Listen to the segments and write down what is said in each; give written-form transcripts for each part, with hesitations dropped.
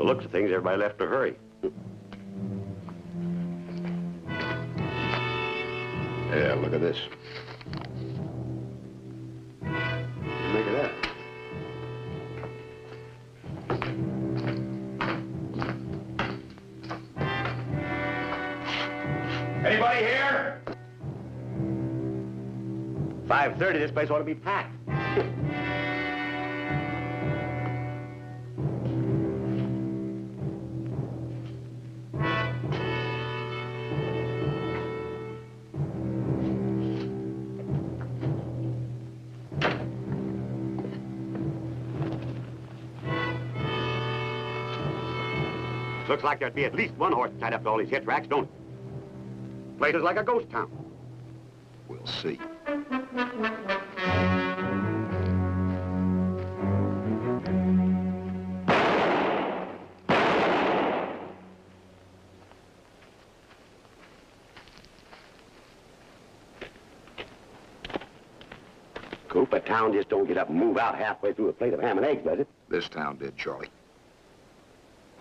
looks of things, everybody left in a hurry. Yeah, look at this. Look at that. Anybody here? 5:30, this place ought to be packed. Looks like there'd be at least one horse tied up to all these hitch racks, don't it? Place is like a ghost town. We'll see. Coop, a town just don't get up and move out halfway through a plate of ham and eggs, does it? This town did, Charlie.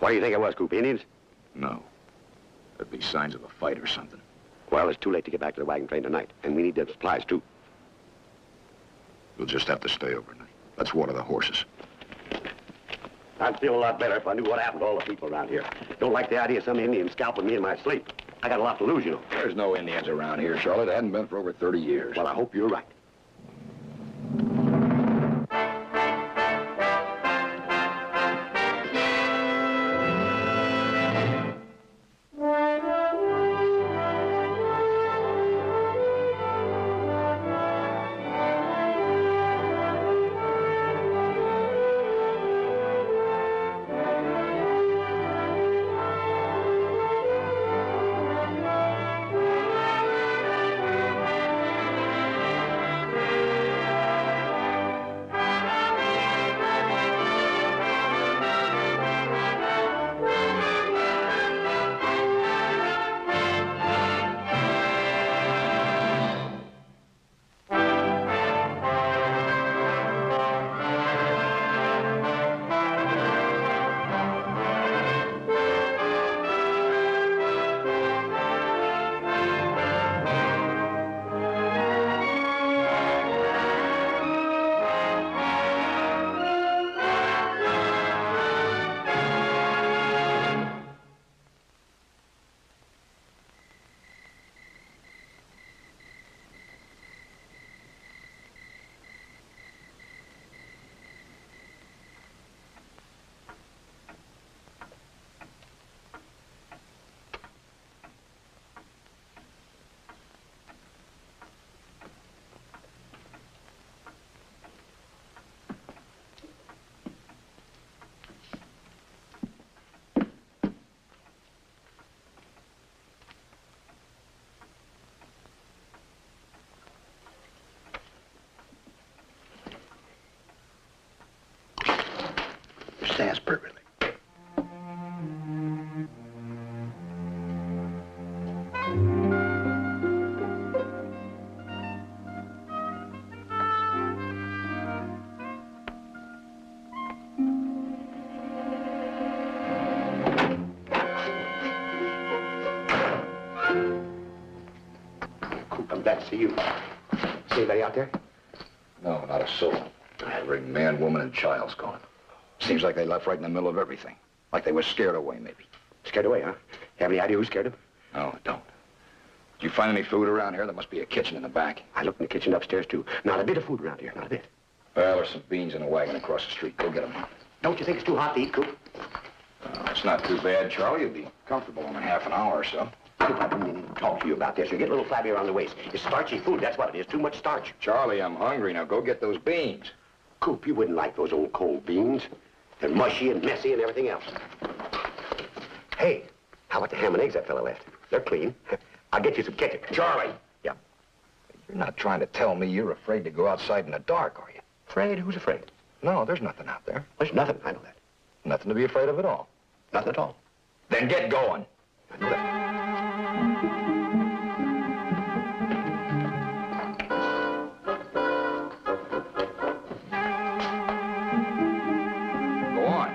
What do you think it was, Coop? Indians? No. There'd be signs of a fight or something. Well, it's too late to get back to the wagon train tonight, and we need the supplies, too. We'll just have to stay overnight. Let's water the horses. I'd feel a lot better if I knew what happened to all the people around here. Don't like the idea of some Indian scalping me in my sleep. I got a lot to lose, you know. There's no Indians around here, Charlie. There hadn't been for over 30 years. Well, I hope you're right. Stands perfectly. Coop, I'm glad to see you. See anybody out there? No, not a soul. Every man, woman, and child's gone. Seems like they left right in the middle of everything. Like they were scared away, maybe. Scared away, huh? Have any idea who scared them? No, I don't. Did you find any food around here? There must be a kitchen in the back. I looked in the kitchen upstairs, too. Not a bit of food around here, not a bit. Well, there's some beans in a wagon across the street. Go get them. Don't you think it's too hot to eat, Coop? It's not too bad, Charlie. You'll be comfortable in a half an hour or so. Coop, I've been meaning to talk to you about this. You get a little flabby around the waist. It's starchy food, that's what it is. Too much starch. Charlie, I'm hungry. Now go get those beans. Coop, you wouldn't like those old cold beans. They're mushy and messy and everything else. Hey, how about the ham and eggs that fella left? They're clean. I'll get you some ketchup. Charlie! Yeah. You're not trying to tell me you're afraid to go outside in the dark, are you? Afraid? Who's afraid? No, there's nothing out there. There's nothing. I know that. Nothing to be afraid of at all. Nothing at all. Then get going. I know that. Go on.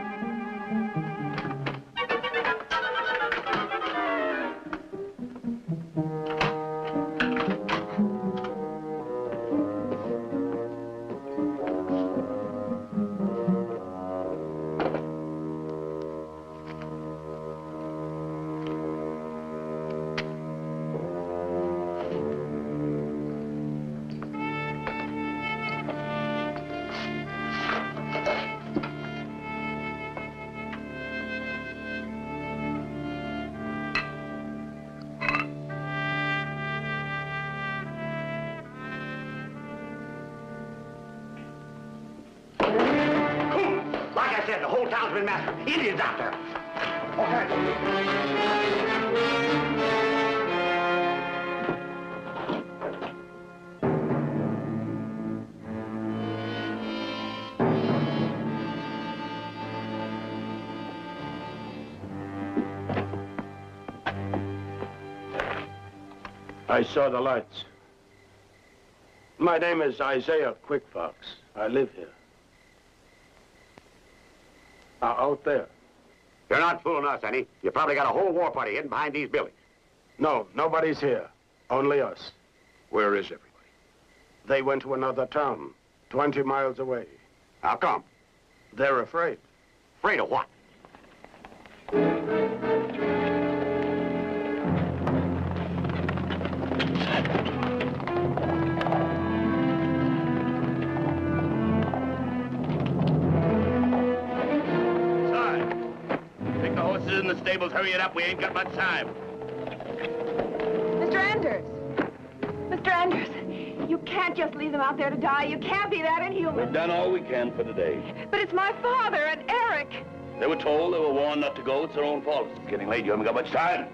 said, the whole town's been massacred. Indians out there. I saw the lights. My name is Isaiah Quickfox. I live here. Out there. You're not fooling us, Annie. You probably got a whole war party hidden behind these buildings. No, nobody's here. Only us. Where is everybody? They went to another town, 20 miles away. How come? They're afraid. Afraid of what? In the stables, hurry it up. We ain't got much time. Mr. Anders! Mr. Anders, you can't just leave them out there to die. You can't be that inhuman. We've done all we can for today. But it's my father and Eric. They were told, they were warned not to go. It's their own fault. It's getting late. You haven't got much time.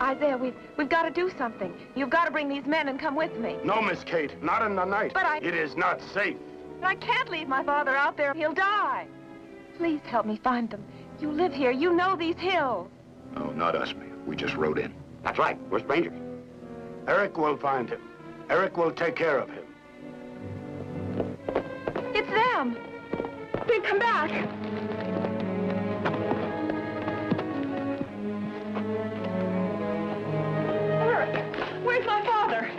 Isaiah, we've got to do something. You've got to bring these men and come with me. No, Miss Kate, not in the night. But It is not safe. I can't leave my father out there. He'll die. Please help me find them. You live here. You know these hills. No, not us, ma'am. We just rode in. That's right. We're strangers. Eric will find him. Eric will take care of him. It's them. They've come back. Where's my father?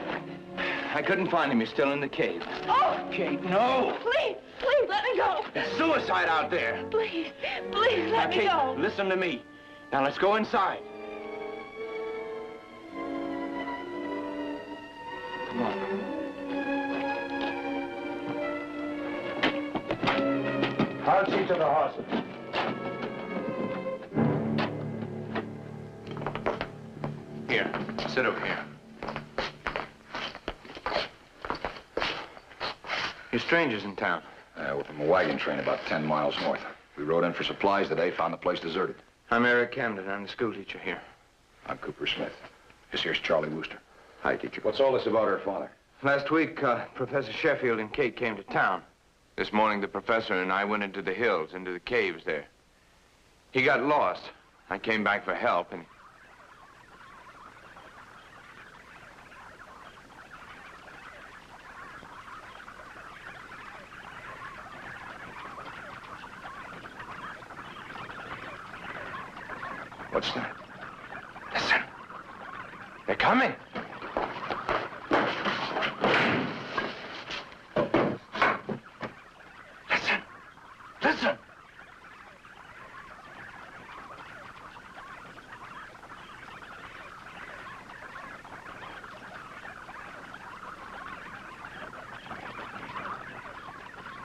I couldn't find him. He's still in the cave. Oh! Kate, no! Please, let me go. There's suicide out there. Please, let Now, me Kate, go. listen to me. Now, let's go inside. Come on. I'll see to the horses. Here, sit over here. You're strangers in town. We're from a wagon train about 10 miles north. We rode in for supplies today, found the place deserted. I'm Eric Camden. I'm the school teacher here. I'm Cooper Smith. This here's Charlie Wooster. Hi, teacher. What's all this about her father? Last week, Professor Sheffield and Kate came to town. This morning, the professor and I went into the hills, into the caves there. He got lost. I came back for help, and... What's that? Listen. They're coming. Listen. Listen.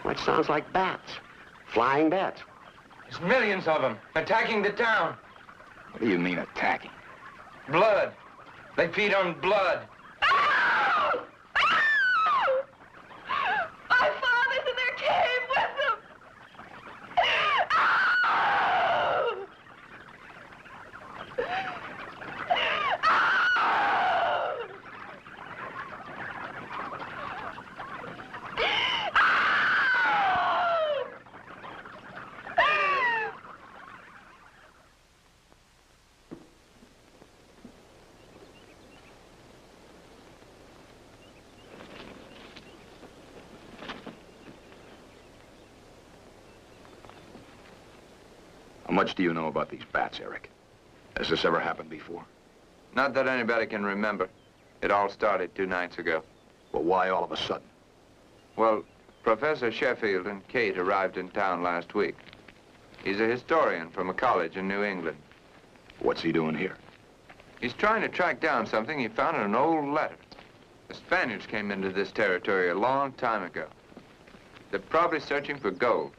That sounds like bats. Flying bats. There's millions of them attacking the town. What do you mean, attacking? Blood. They feed on blood. Ow! Ow! My father's in their cave with them. Ow! Ow! How much do you know about these bats, Eric? Has this ever happened before? Not that anybody can remember. It all started 2 nights ago. Well, why all of a sudden? Well, Professor Sheffield and Kate arrived in town last week. He's a historian from a college in New England. What's he doing here? He's trying to track down something he found in an old letter. The Spaniards came into this territory a long time ago. They're probably searching for gold.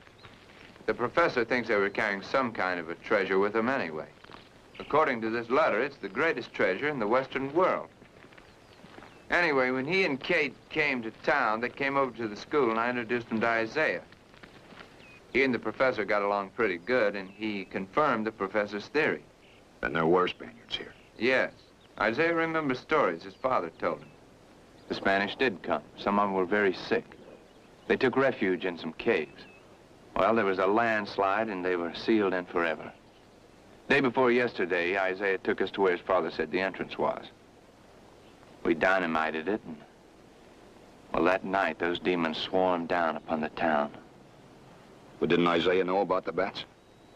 The professor thinks they were carrying some kind of a treasure with them anyway. According to this letter, it's the greatest treasure in the Western world. Anyway, when he and Kate came to town, they came over to the school, and I introduced them to Isaiah. He and the professor got along pretty good, and he confirmed the professor's theory. Then there were Spaniards here. Yes. Isaiah remembers stories his father told him. The Spanish did come. Some of them were very sick. They took refuge in some caves. Well, there was a landslide, and they were sealed in forever. Day before yesterday, Isaiah took us to where his father said the entrance was. We dynamited it, and, well, that night, those demons swarmed down upon the town. But didn't Isaiah know about the bats?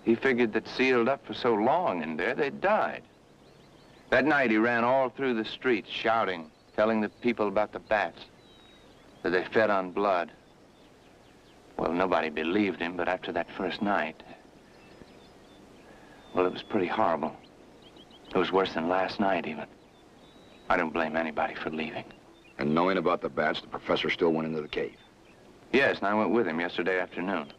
He figured that sealed up for so long in there, they'd died. That night, he ran all through the streets, shouting, telling the people about the bats, that they fed on blood. Well, nobody believed him, but after that first night, well, it was pretty horrible. It was worse than last night, even. I don't blame anybody for leaving. And knowing about the bats, the professor still went into the cave. Yes, and I went with him yesterday afternoon.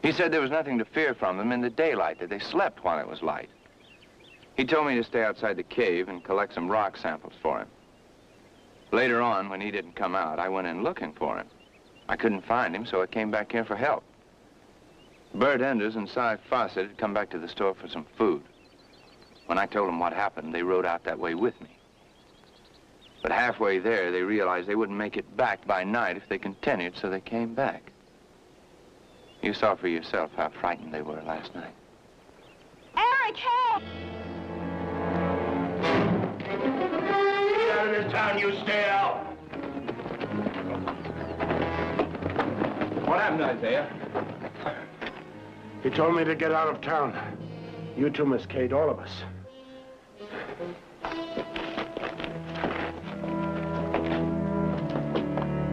He said there was nothing to fear from them in the daylight, that they slept while it was light. He told me to stay outside the cave and collect some rock samples for him. Later on, when he didn't come out, I went in looking for him. I couldn't find him, so I came back here for help. Bert Enders and Cy Fawcett had come back to the store for some food. When I told them what happened, they rode out that way with me. But halfway there, they realized they wouldn't make it back by night if they continued, so they came back. You saw for yourself how frightened they were last night. Eric, help! Get out of this town, you stay out. What happened, Isaiah? He told me to get out of town. You too, Miss Kate, all of us.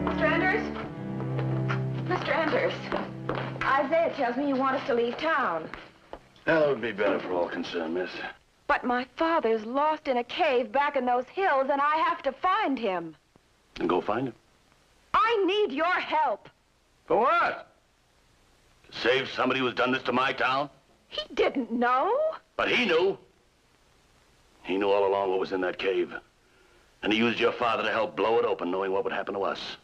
Mr. Anders? Mr. Anders, Isaiah tells me you want us to leave town. That would be better for all concerned, miss. But my father's lost in a cave back in those hills, and I have to find him. Then go find him. I need your help. For what? To save somebody who's done this to my town? He didn't know. But he knew. He knew all along what was in that cave. And he used your father to help blow it open, knowing what would happen to us.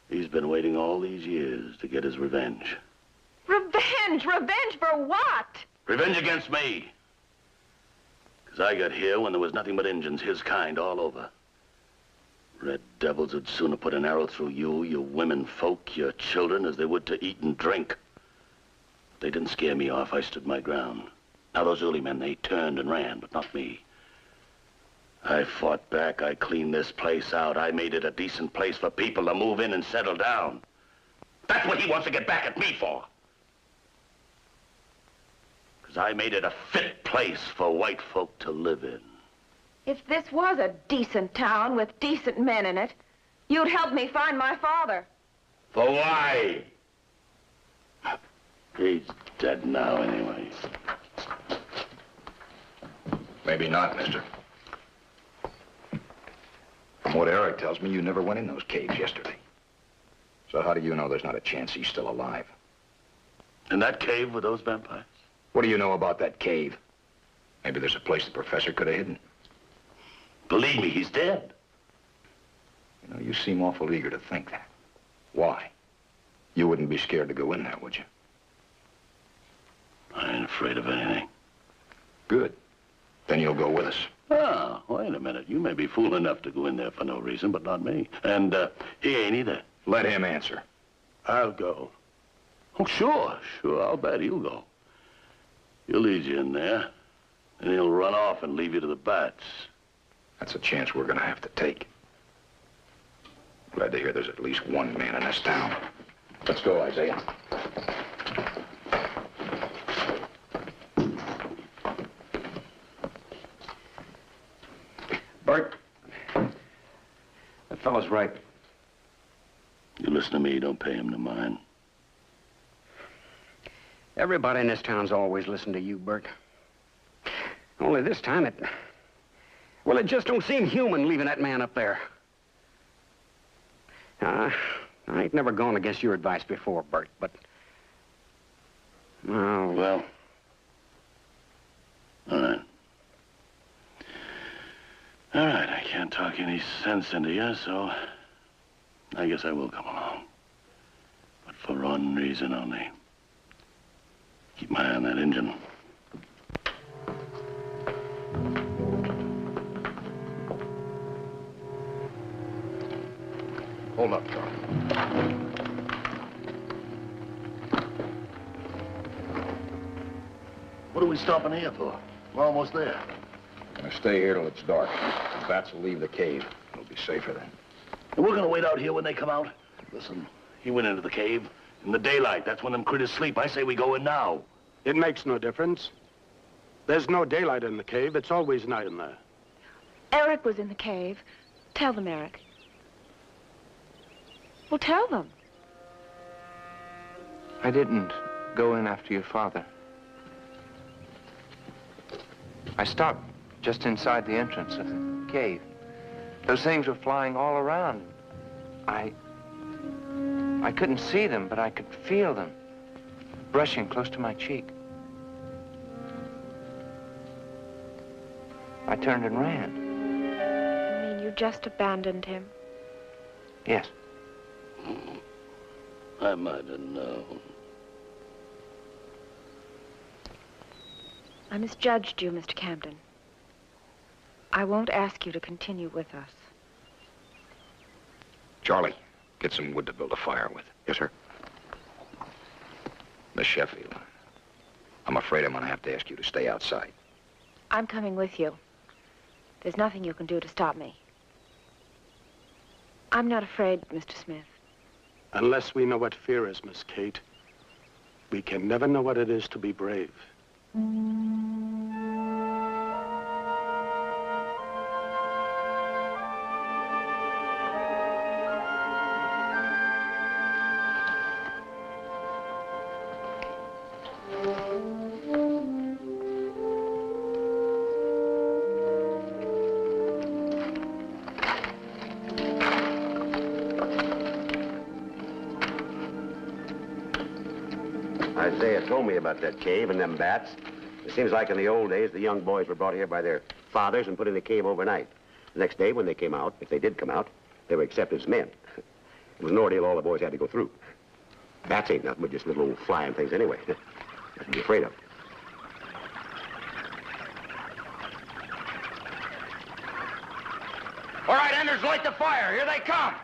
He's been waiting all these years to get his revenge. Revenge? Revenge for what? Revenge against me. Because I got here when there was nothing but Injuns, his kind, all over. Red devils would sooner put an arrow through you, your women folk, your children, as they would to eat and drink. They didn't scare me off. I stood my ground. Now, those early men, they turned and ran, but not me. I fought back. I cleaned this place out. I made it a decent place for people to move in and settle down. That's what he wants to get back at me for. Because I made it a fit place for white folk to live in. If this was a decent town with decent men in it, you'd help me find my father. For why? He's dead now, anyway. Maybe not, mister. From what Eric tells me, you never went in those caves yesterday. So how do you know there's not a chance he's still alive? In that cave with those vampires? What do you know about that cave? Maybe there's a place the professor could have hidden. Believe me, he's dead. You know, you seem awful eager to think that. Why? You wouldn't be scared to go in there, would you? I ain't afraid of anything. Good. Then you'll go with us. Ah, wait a minute. You may be fool enough to go in there for no reason, but not me. And he ain't either. Let him answer. I'll go. Oh, sure. I'll bet he'll go. He'll lead you in there, and he'll run off and leave you to the bats. That's a chance we're gonna have to take. Glad to hear there's at least one man in this town. Let's go, Isaiah. Bert, that fellow's right. You listen to me, don't pay him no mind. Everybody in this town's always listened to you, Bert. Only this time it just don't seem human leaving that man up there. I ain't never gone against your advice before, Bert, but... Well, all right. can't talk any sense into you, so I guess I will come along. But for one reason only. Keep my eye on that engine. Hold up, Charlie. What are we stopping here for? We're almost there. Gonna stay here till it's dark. The bats will leave the cave. It'll be safer then. And we're gonna wait out here when they come out? Listen, he went into the cave in the daylight. That's when them critters sleep. I say we go in now. It makes no difference. There's no daylight in the cave. It's always night in there. Eric was in the cave. Tell them, Eric. Well, tell them. I didn't go in after your father. I stopped just inside the entrance of the cave. Those things were flying all around. I couldn't see them, but I could feel them brushing close to my cheek. I turned and ran. You mean you just abandoned him? Yes. I might have known. I misjudged you, Mr. Camden. I won't ask you to continue with us. Charlie, get some wood to build a fire with. Yes, sir. Miss Sheffield, I'm afraid I'm gonna have to ask you to stay outside. I'm coming with you. There's nothing you can do to stop me. I'm not afraid, Mr. Smith. Unless we know what fear is, Miss Kate, we can never know what it is to be brave. Isaiah told me about that cave and them bats. It seems like in the old days, the young boys were brought here by their fathers and put in the cave overnight. The next day, when they came out, if they did come out, they were accepted as men. It was an ordeal all the boys had to go through. Bats ain't nothing but just little old flying things anyway. Nothing to be afraid of. All right, Enders, light the fire. Here they come.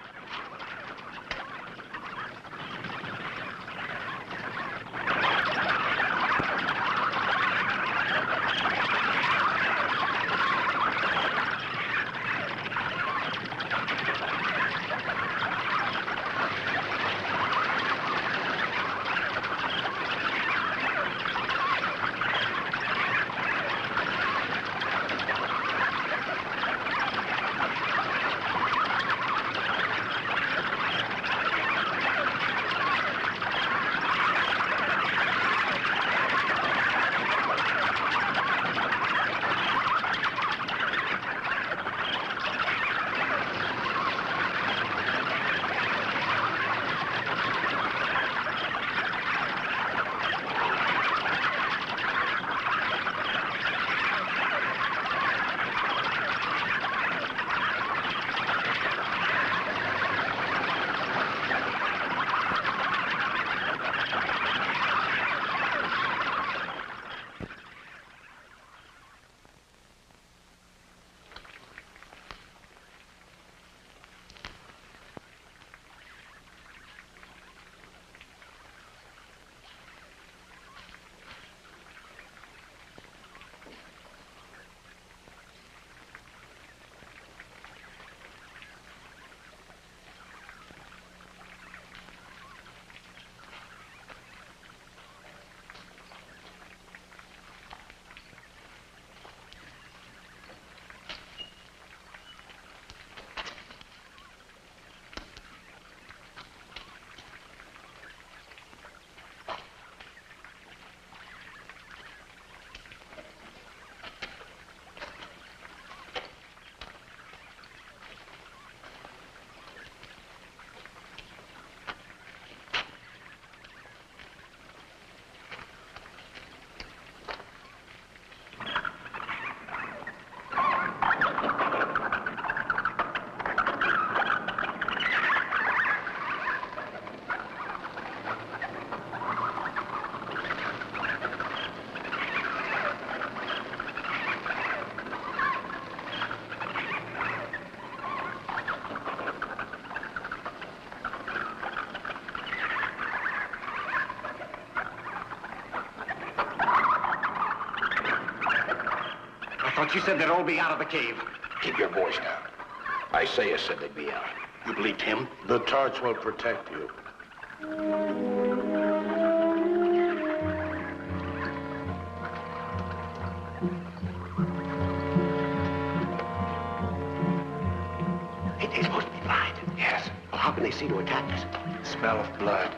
thought you said they'd all be out of the cave. Keep your voice down. Isaiah said they'd be out. You believed him? The torch will protect you. Hey, they're supposed to be blind. Yes. Well, how can they see to attack us? Smell of blood.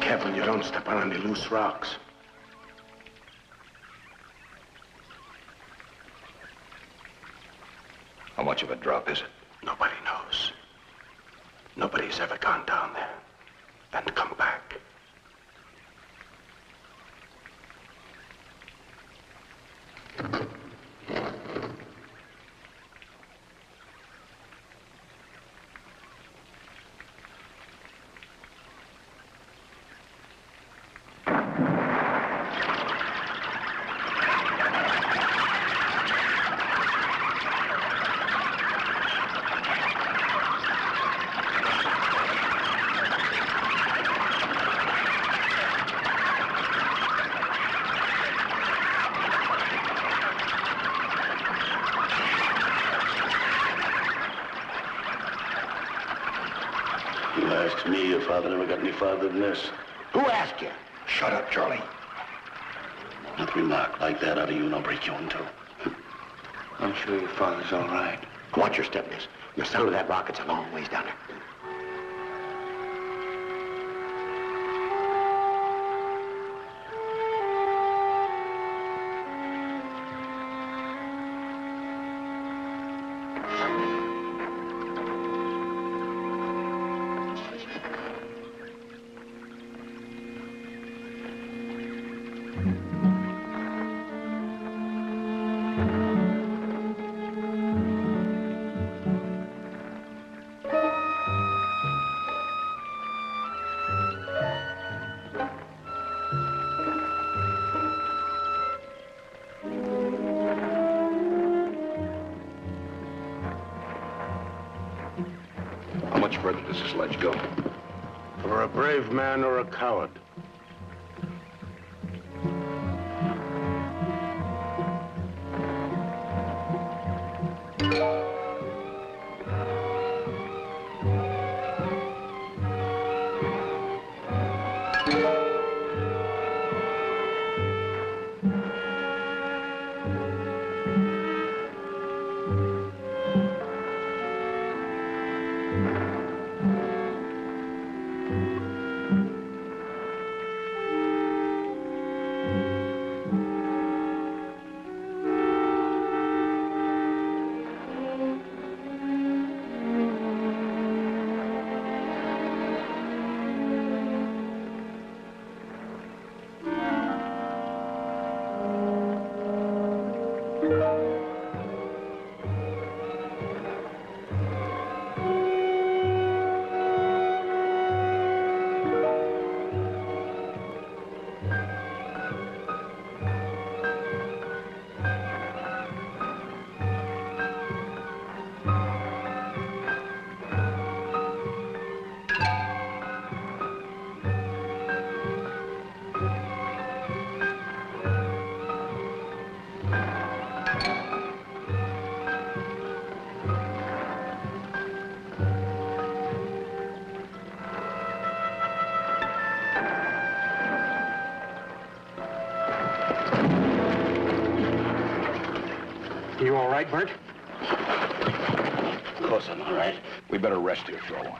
Careful you don't step on any loose rocks. How much of a drop is it? Nobody knows. Nobody's ever gone down there and come back. You asked me. Your father never got any farther than this. Who asked you? Shut up, Charlie. Not a remark like that out of you, and I'll break you in two. I'm sure your father's all right. Watch your step, miss. The sound of that rocket's a long ways down there. How much further does this ledge go? For a brave man or a coward. You all right, Bert? Of course I'm all right. We better rest here for a while.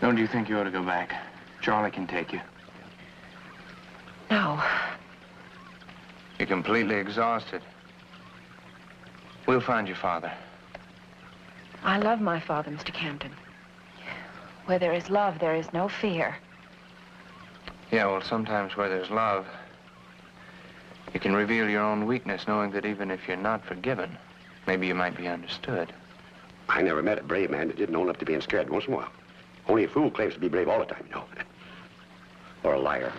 Don't you think you ought to go back? Charlie can take you. No. You're completely exhausted. We'll find your father. I love my father, Mr. Camden. Where there is love, there is no fear. Yeah, well, sometimes where there's love, you can reveal your own weakness, knowing that even if you're not forgiven, maybe you might be understood. I never met a brave man that didn't own up to being scared once in a while. Only a fool claims to be brave all the time, you know. Or a liar.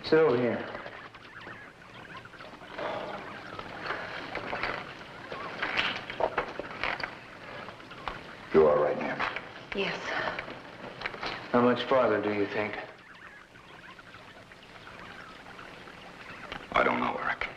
Sit over here. You all right, Nan? Yes. How much farther do you think? I don't know, Eric.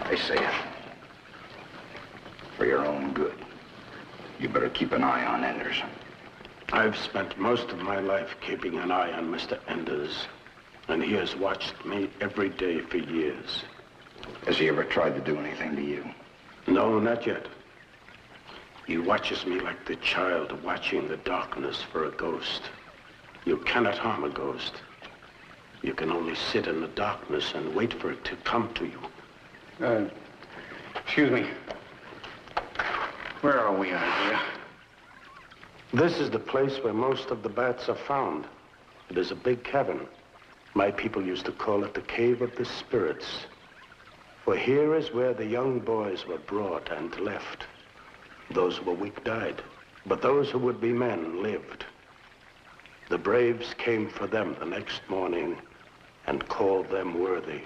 I say it. For your own good, you better keep an eye on Enders. I've spent most of my life keeping an eye on Mr. Enders, and he has watched me every day for years. Has he ever tried to do anything to you? No, not yet. He watches me like the child watching the darkness for a ghost. You cannot harm a ghost. You can only sit in the darkness and wait for it to come to you. Excuse me. Where are we, Isaiah? This is the place where most of the bats are found. It is a big cavern. My people used to call it the Cave of the Spirits. For here is where the young boys were brought and left. Those who were weak died, but those who would be men lived. The braves came for them the next morning and called them worthy,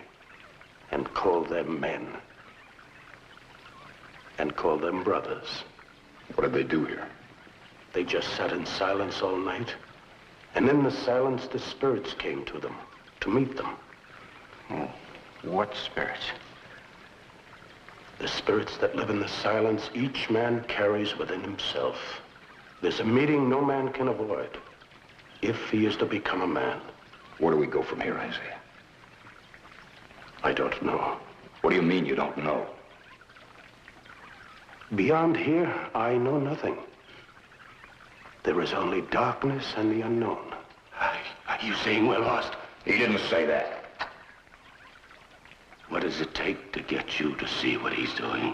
and called them men, and called them brothers. What did they do here? They just sat in silence all night, and in the silence the spirits came to them, to meet them. Oh, what spirits? The spirits that live in the silence each man carries within himself. There's a meeting no man can avoid, if he is to become a man. Where do we go from here, Isaiah? I don't know. What do you mean you don't know? Beyond here, I know nothing. There is only darkness and the unknown. Are you saying we're lost? He didn't say that. What does it take to get you to see what he's doing?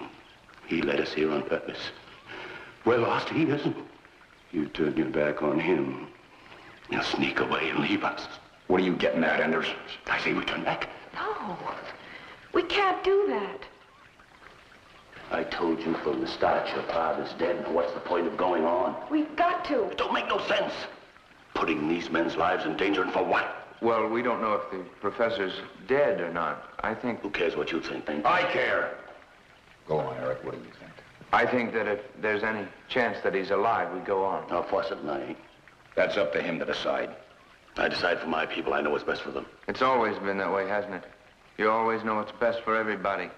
He led us here on purpose. We're lost, he isn't. You turn your back on him, he'll sneak away and leave us. What are you getting at, Enders? I say we turn back. No, we can't do that. I told you from the start your father's dead, and what's the point of going on? We've got to. It don't make no sense. Putting these men's lives in danger, and for what? Well, we don't know if the professor's dead or not. I think... Who cares what you think? I care. Go on, Eric. What do you think? I think that if there's any chance that he's alive, we go on. I'll force it, and I ain't. That's up to him to decide. I decide for my people. I know what's best for them. It's always been that way, hasn't it? You always know what's best for everybody.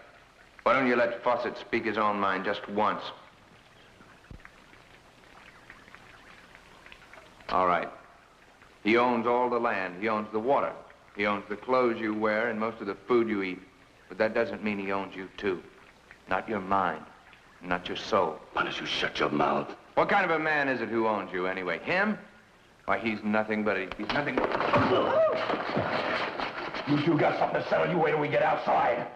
Why don't you let Fawcett speak his own mind just once? All right. He owns all the land. He owns the water. He owns the clothes you wear and most of the food you eat. But that doesn't mean he owns you, too. Not your mind. Not your soul. Why don't you shut your mouth? What kind of a man is it who owns you, anyway? Him? Why, he's nothing but he's nothing but... You two got something to settle. You wait till we get outside.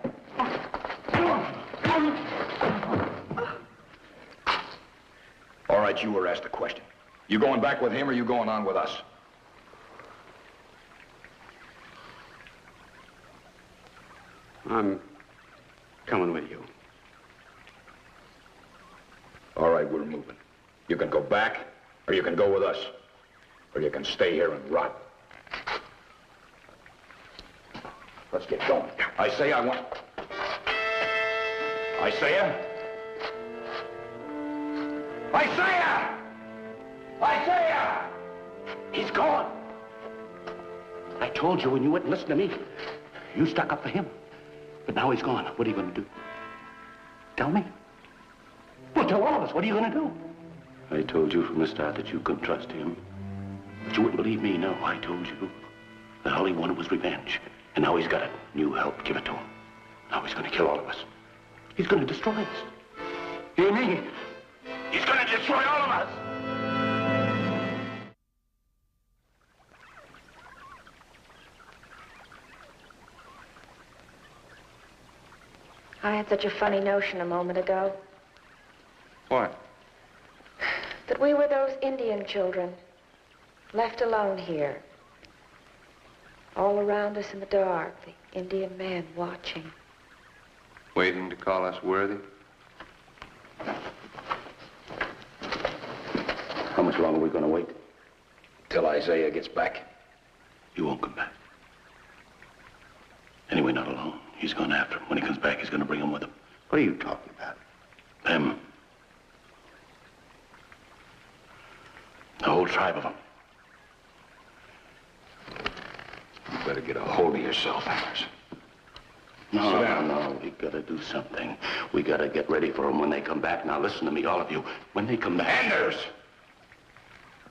All right, you were asked a question. You going back with him or you going on with us? I'm coming with you. All right, we're moving. You can go back, or you can go with us. Or you can stay here and rot. Let's get going. Isaiah, Isaiah? Isaiah! Isaiah! He's gone. I told you when you wouldn't listen to me. You stuck up for him. But now he's gone. What are you going to do? Tell me. Well, tell all of us. What are you going to do? I told you from the start that you couldn't trust him. But you wouldn't believe me. No, I told you that all he wanted was revenge. And now he's got it. You helped give it to him. Now he's going to kill all of us. He's going to destroy us. You and me. He's going to destroy all of us. I had such a funny notion a moment ago. What? That we were those Indian children, left alone here. All around us in the dark, the Indian man watching. Waiting to call us worthy? How much longer are we going to wait? Till Isaiah gets back. He won't come back. Anyway, not alone. He's going after him. When he comes back, he's going to bring him with him. What are you talking about? Them. The whole tribe of them. You better get a hold of yourself, Anders. No. We gotta do something. We gotta get ready for them when they come back. Now, listen to me, all of you. When they come back... Anders!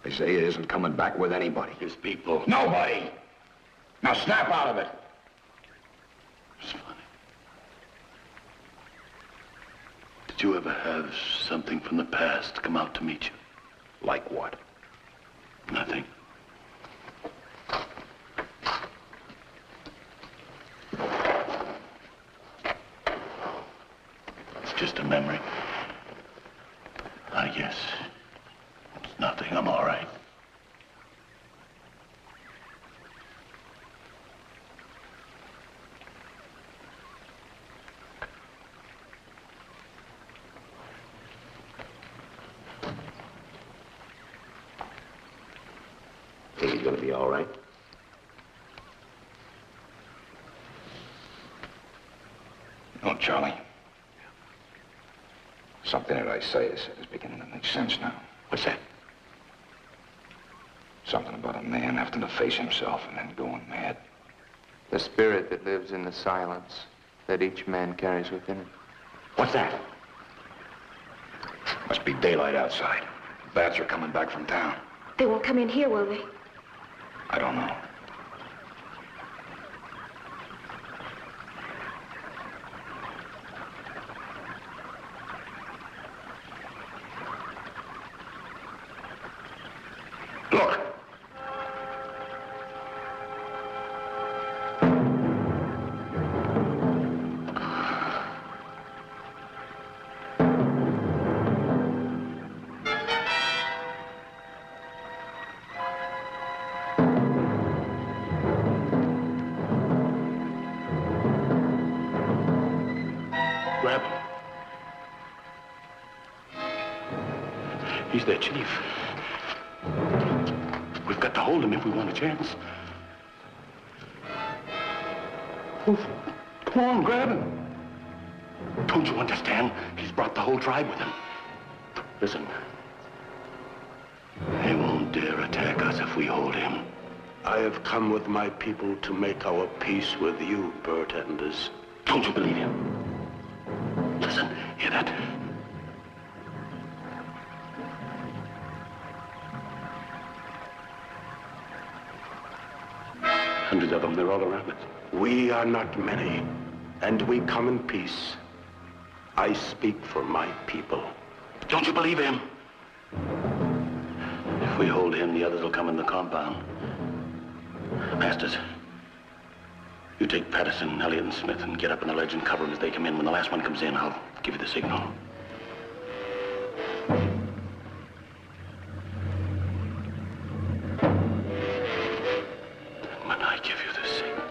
Isaiah isn't coming back with anybody. His people. Nobody! Now snap out of it. It's funny. Did you ever have something from the past come out to meet you? Like what? Nothing. It's just a memory. I guess. It's nothing. I'm all right. Think he's gonna be all right? No, Charlie. Something that Isaiah said is beginning to make sense now. What's that? Something about a man having to face himself and then going mad. The spirit that lives in the silence that each man carries within him. What's that? Must be daylight outside. Bats are coming back from town. They won't come in here, will they? I don't know. Look! Grab him. He's their chief. We've got to hold him if we want a chance. Oh, come on, grab him. Don't you understand? He's brought the whole tribe with him. Listen. They won't dare attack us if we hold him. I have come with my people to make our peace with you, Bert Enders. Don't you believe him? Listen, hear that? Hundreds of them, they're all around us. We are not many, and we come in peace. I speak for my people. Don't you believe him? If we hold him, the others will come in the compound. Masters, you take Patterson, Elliot, and Smith and get up on the ledge and cover them as they come in. When the last one comes in, I'll give you the signal. When I give you the signal.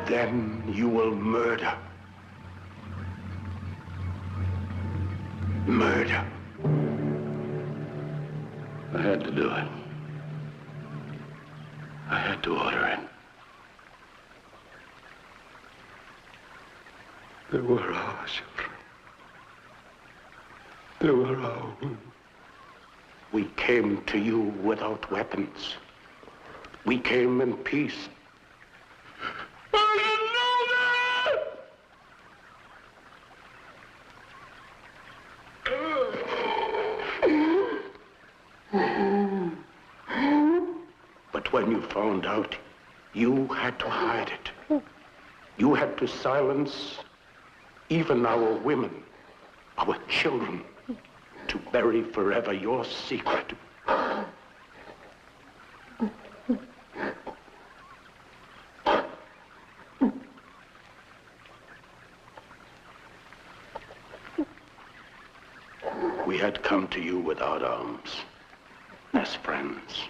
Then you will murder. Murder. I had to do it. I had to order it. They were our children. They were our own. We came to you without weapons. We came in peace. I didn't know that! when you found out, you had to hide it. You had to silence even our women, our children, to bury forever your secret. We had come to you without arms, as friends.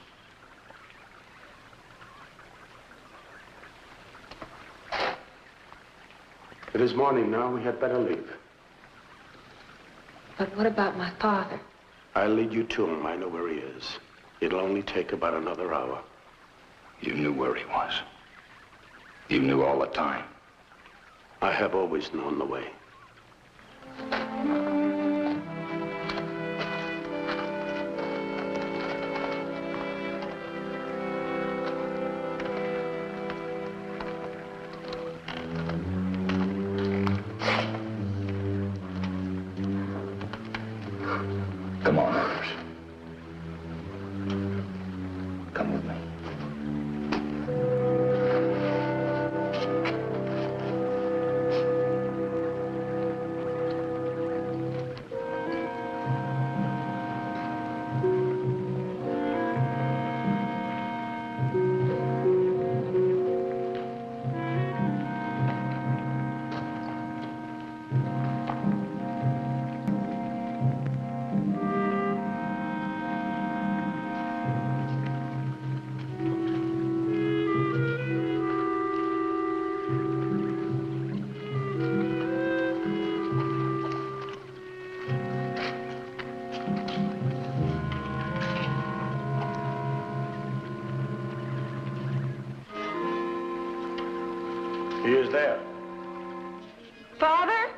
It is morning now. We had better leave. But what about my father? I'll lead you to him. I know where he is. It'll only take about another hour. You knew where he was. You knew all the time. I have always known the way. Come on, Anders. Come with me. He is there. Father?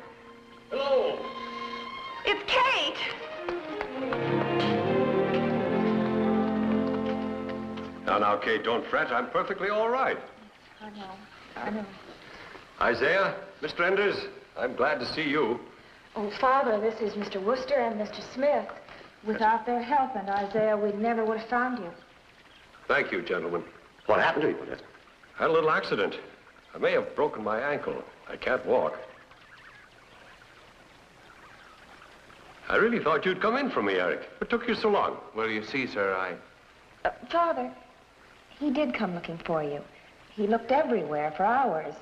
Hello. It's Kate. Now, Kate, don't fret. I'm perfectly all right. I know. Isaiah, Mr. Enders, I'm glad to see you. Oh, Father, this is Mr. Wooster and Mr. Smith. Without their help and Isaiah, we never would have found you. Thank you, gentlemen. What happened to you, Paulette? I had a little accident. I may have broken my ankle. I can't walk. I really thought you'd come in for me, Eric. What took you so long? Well, you see, sir, Father, he did come looking for you. He looked everywhere for hours.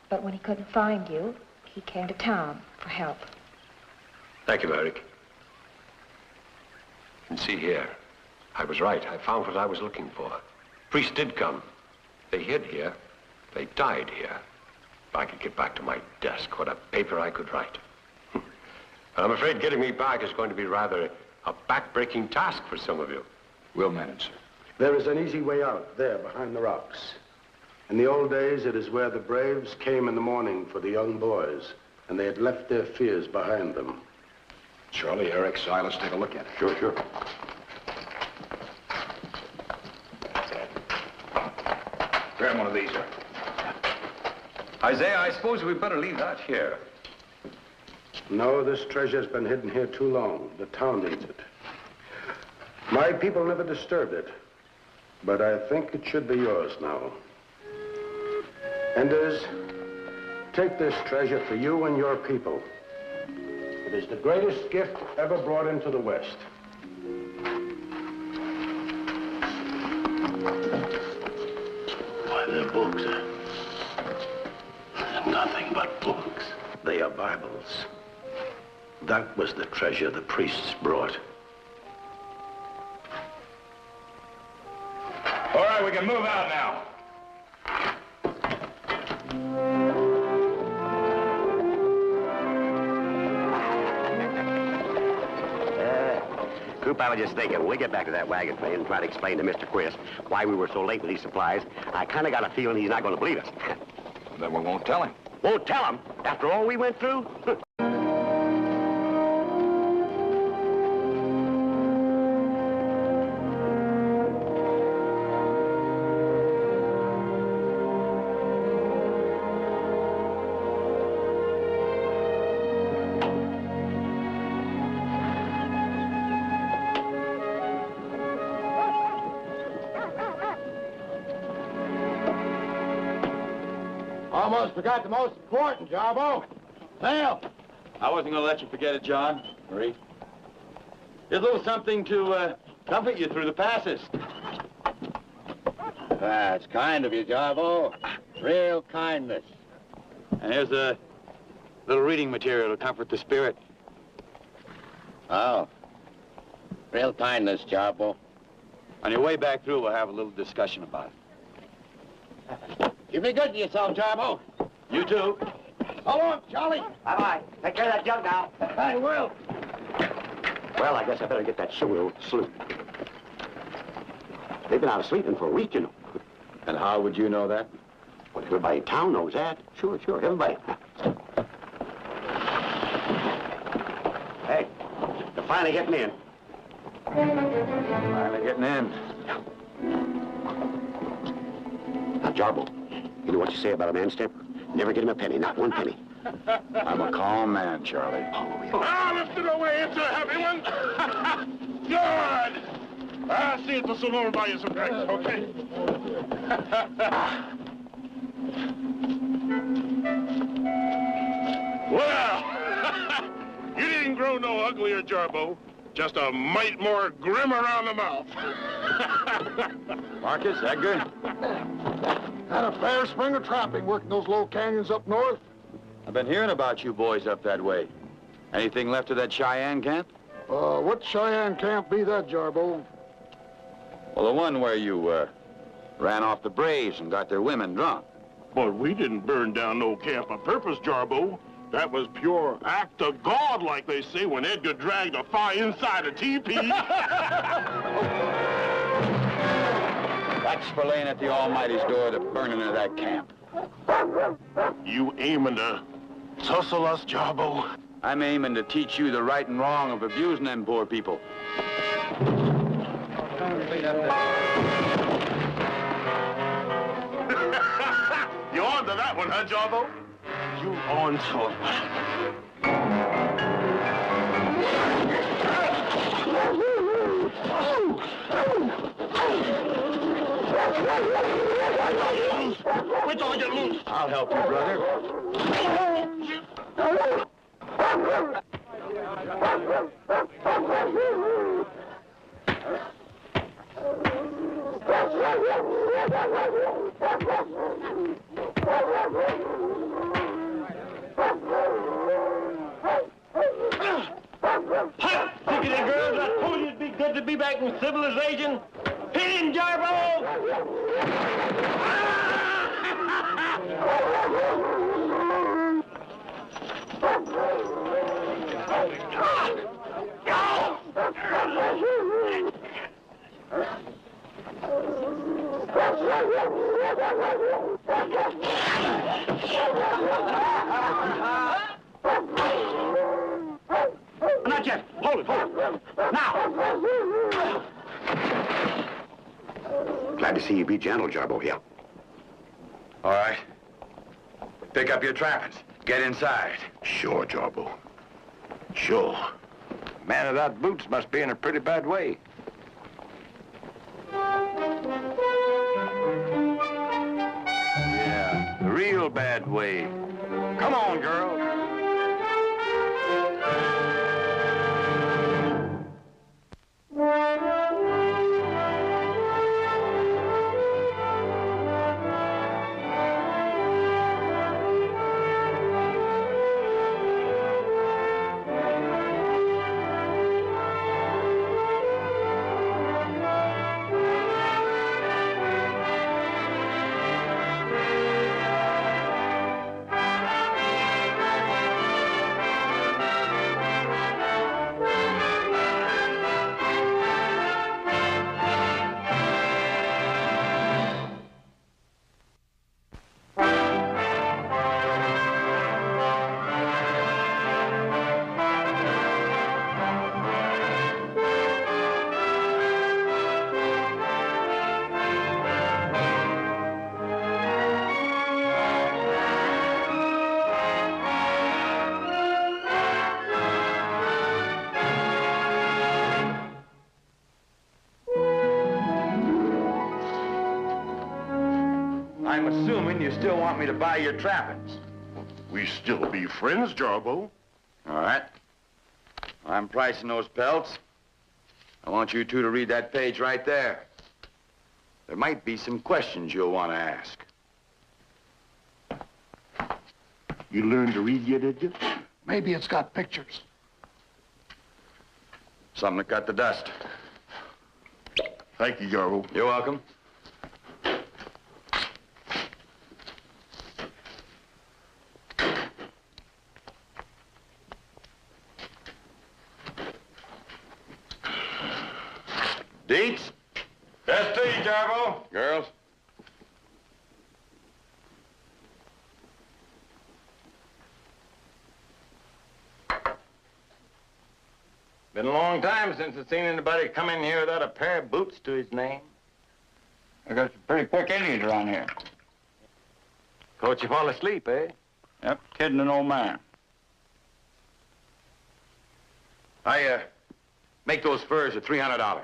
But when he couldn't find you, he came to town for help. Thank you, Eric. And see here. I was right. I found what I was looking for. Priests did come. They hid here. They died here. If I could get back to my desk, what a paper I could write. I'm afraid getting me back is going to be rather a back-breaking task for some of you. We'll manage, sir. There is an easy way out, there, behind the rocks. In the old days, it is where the braves came in the morning for the young boys, and they had left their fears behind them. Charlie, Eric, Silas, take a look at it. Sure, sure. Grab one of these, sir. Isaiah, I suppose we'd better leave that here. No, this treasure's been hidden here too long. The town needs it. My people never disturbed it, but I think it should be yours now. Enders, take this treasure for you and your people. It is the greatest gift ever brought into the West. Why, they're books. Nothing but books. They are Bibles. That was the treasure the priests brought. All right, we can move out now. Coop, I was just thinking, when we get back to that wagon train and try to explain to Mr. Quist why we were so late with these supplies, I kind of got a feeling he's not going to believe us. Then we won't tell him. Won't tell him? After all we went through? Almost forgot the most important, Jarbo. Mail. I wasn't going to let you forget it, John. Marie. Here's a little something to comfort you through the passes. That's kind of you, Jarbo. Real kindness. And here's a little reading material to comfort the spirit. Oh. Real kindness, Jarbo. On your way back through, we'll have a little discussion about it. You be good to yourself, Jarbo. You too. So long, Charlie. Bye-bye. Take care of that jug now. I will. Well, I guess I better get that shoe sloop. They've been out of sleeping for a week, you know. And how would you know that? Well, everybody in town knows that. Sure, everybody. Hey, they're finally getting in. Finally getting in. Now, Jarbo, you know what you say about a man's temper? Never get him a penny, not one penny. I'm a calm man, Charlie. Ah, lift it away. It's a heavy one. Good. See if this will over buy you some drinks, okay? Well, you didn't grow no uglier, Jarbo. Just a mite more grim around the mouth. Marcus, Edgar? Had a fair spring of trapping working those low canyons up north. I've been hearing about you boys up that way. Anything left of that Cheyenne camp? What Cheyenne camp be that, Jarbo? Well, the one where you, ran off the braves and got their women drunk. But we didn't burn down no camp on purpose, Jarbo. That was pure act of God, like they say, when Edgar dragged a fire inside a teepee. That's for laying at the Almighty's door, the burning of that camp. You aiming to tussle us, Jarbo? I'm aiming to teach you the right and wrong of abusing them poor people. You on to that one, huh, Jarbo? You on to it. Wait till I get loose. I'll help you, brother. Tickety girls, I told you it'd be good to be back in civilization. Hit him, Jarbo! Not yet. Hold it. Now. Glad to see you be gentle, Jarbo, here. All right. Pick up your trappings. Get inside. Sure, Jarbo. Sure. Man without boots must be in a pretty bad way. Yeah, a real bad way. Come on, girl. I'm assuming you still want me to buy your trappings. We still be friends, Jarbo. All right. I'm pricing those pelts. I want you two to read that page right there. There might be some questions you'll want to ask. You learned to read yet, did you? Maybe it's got pictures. Something that got the dust. Thank you, Jarbo. You're welcome. Deets? Best to you, Jarbo. Girls? Been a long time since I've seen anybody come in here without a pair of boots to his name. I got some pretty quick Indians around here. Caught you fall asleep, eh? Yep, kidding an old man. I, make those furs at $300.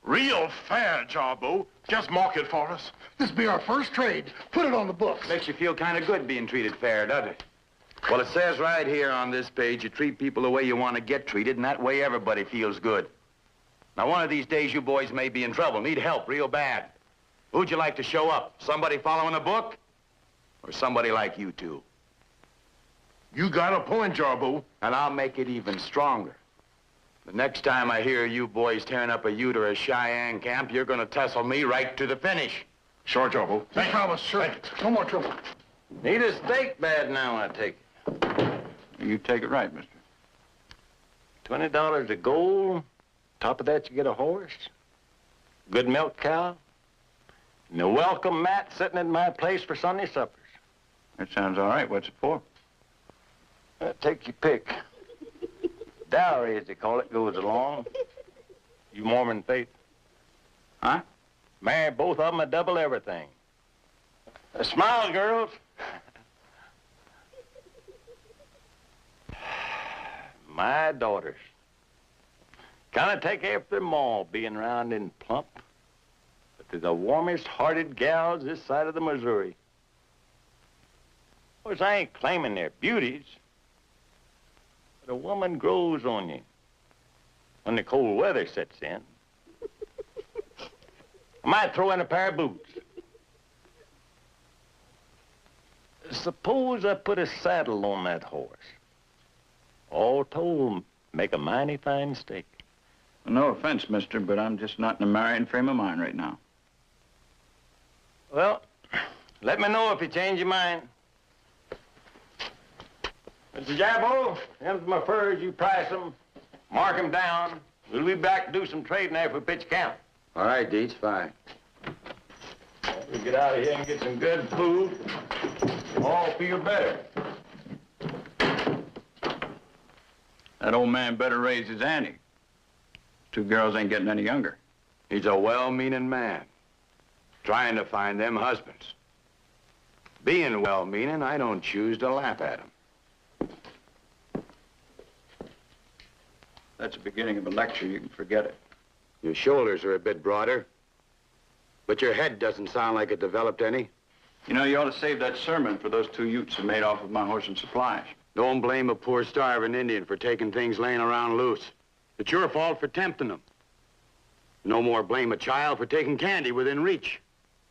Real fair, Jarbo. Just mark it for us. This be our first trade. Put it on the books. Makes you feel kind of good being treated fair, doesn't it? Well, it says right here on this page, you treat people the way you want to get treated, and that way everybody feels good. Now, one of these days, you boys may be in trouble, need help real bad. Who'd you like to show up? Somebody following a book? Or somebody like you two? You got a point, Jarbo. And I'll make it even stronger. The next time I hear you boys tearing up a Ute or a Cheyenne camp, you're gonna tussle me right to the finish. Sure, Jarbo. You promise, sure. No more trouble. Need a steak bad now, I take it. You take it right, mister. $20 of gold. Top of that, you get a horse. Good milk cow. And a welcome mat sitting at my place for Sunday suppers. That sounds all right. What's it for? Take your pick. Dowry, as they call it, goes along. You Mormon faith? Huh? Marry both of them and double everything. Smile, girls. My daughters. Kind of take after them all, being round and plump. But they're the warmest-hearted gals this side of the Missouri. Of course, I ain't claiming they're beauties. But a woman grows on you when the cold weather sets in. I might throw in a pair of boots. Suppose I put a saddle on that horse. All told, make a mighty fine steak. No offense, mister, but I'm just not in a marrying frame of mind right now. Well, let me know if you change your mind. Mr. Jarbo, them's my furs. You price them, mark them down. We'll be back to do some trading after we pitch camp. All right, Deets, fine. We'll get out of here and get some good food. All feel better. That old man better raise his ante. Two girls ain't getting any younger. He's a well-meaning man, trying to find them husbands. Being well-meaning, I don't choose to laugh at him. That's the beginning of a lecture. You can forget it. Your shoulders are a bit broader, but your head doesn't sound like it developed any. You know, you ought to save that sermon for those two Utes who made off with my horse and supplies. Don't blame a poor starving Indian for taking things laying around loose. It's your fault for tempting them. No more blame a child for taking candy within reach.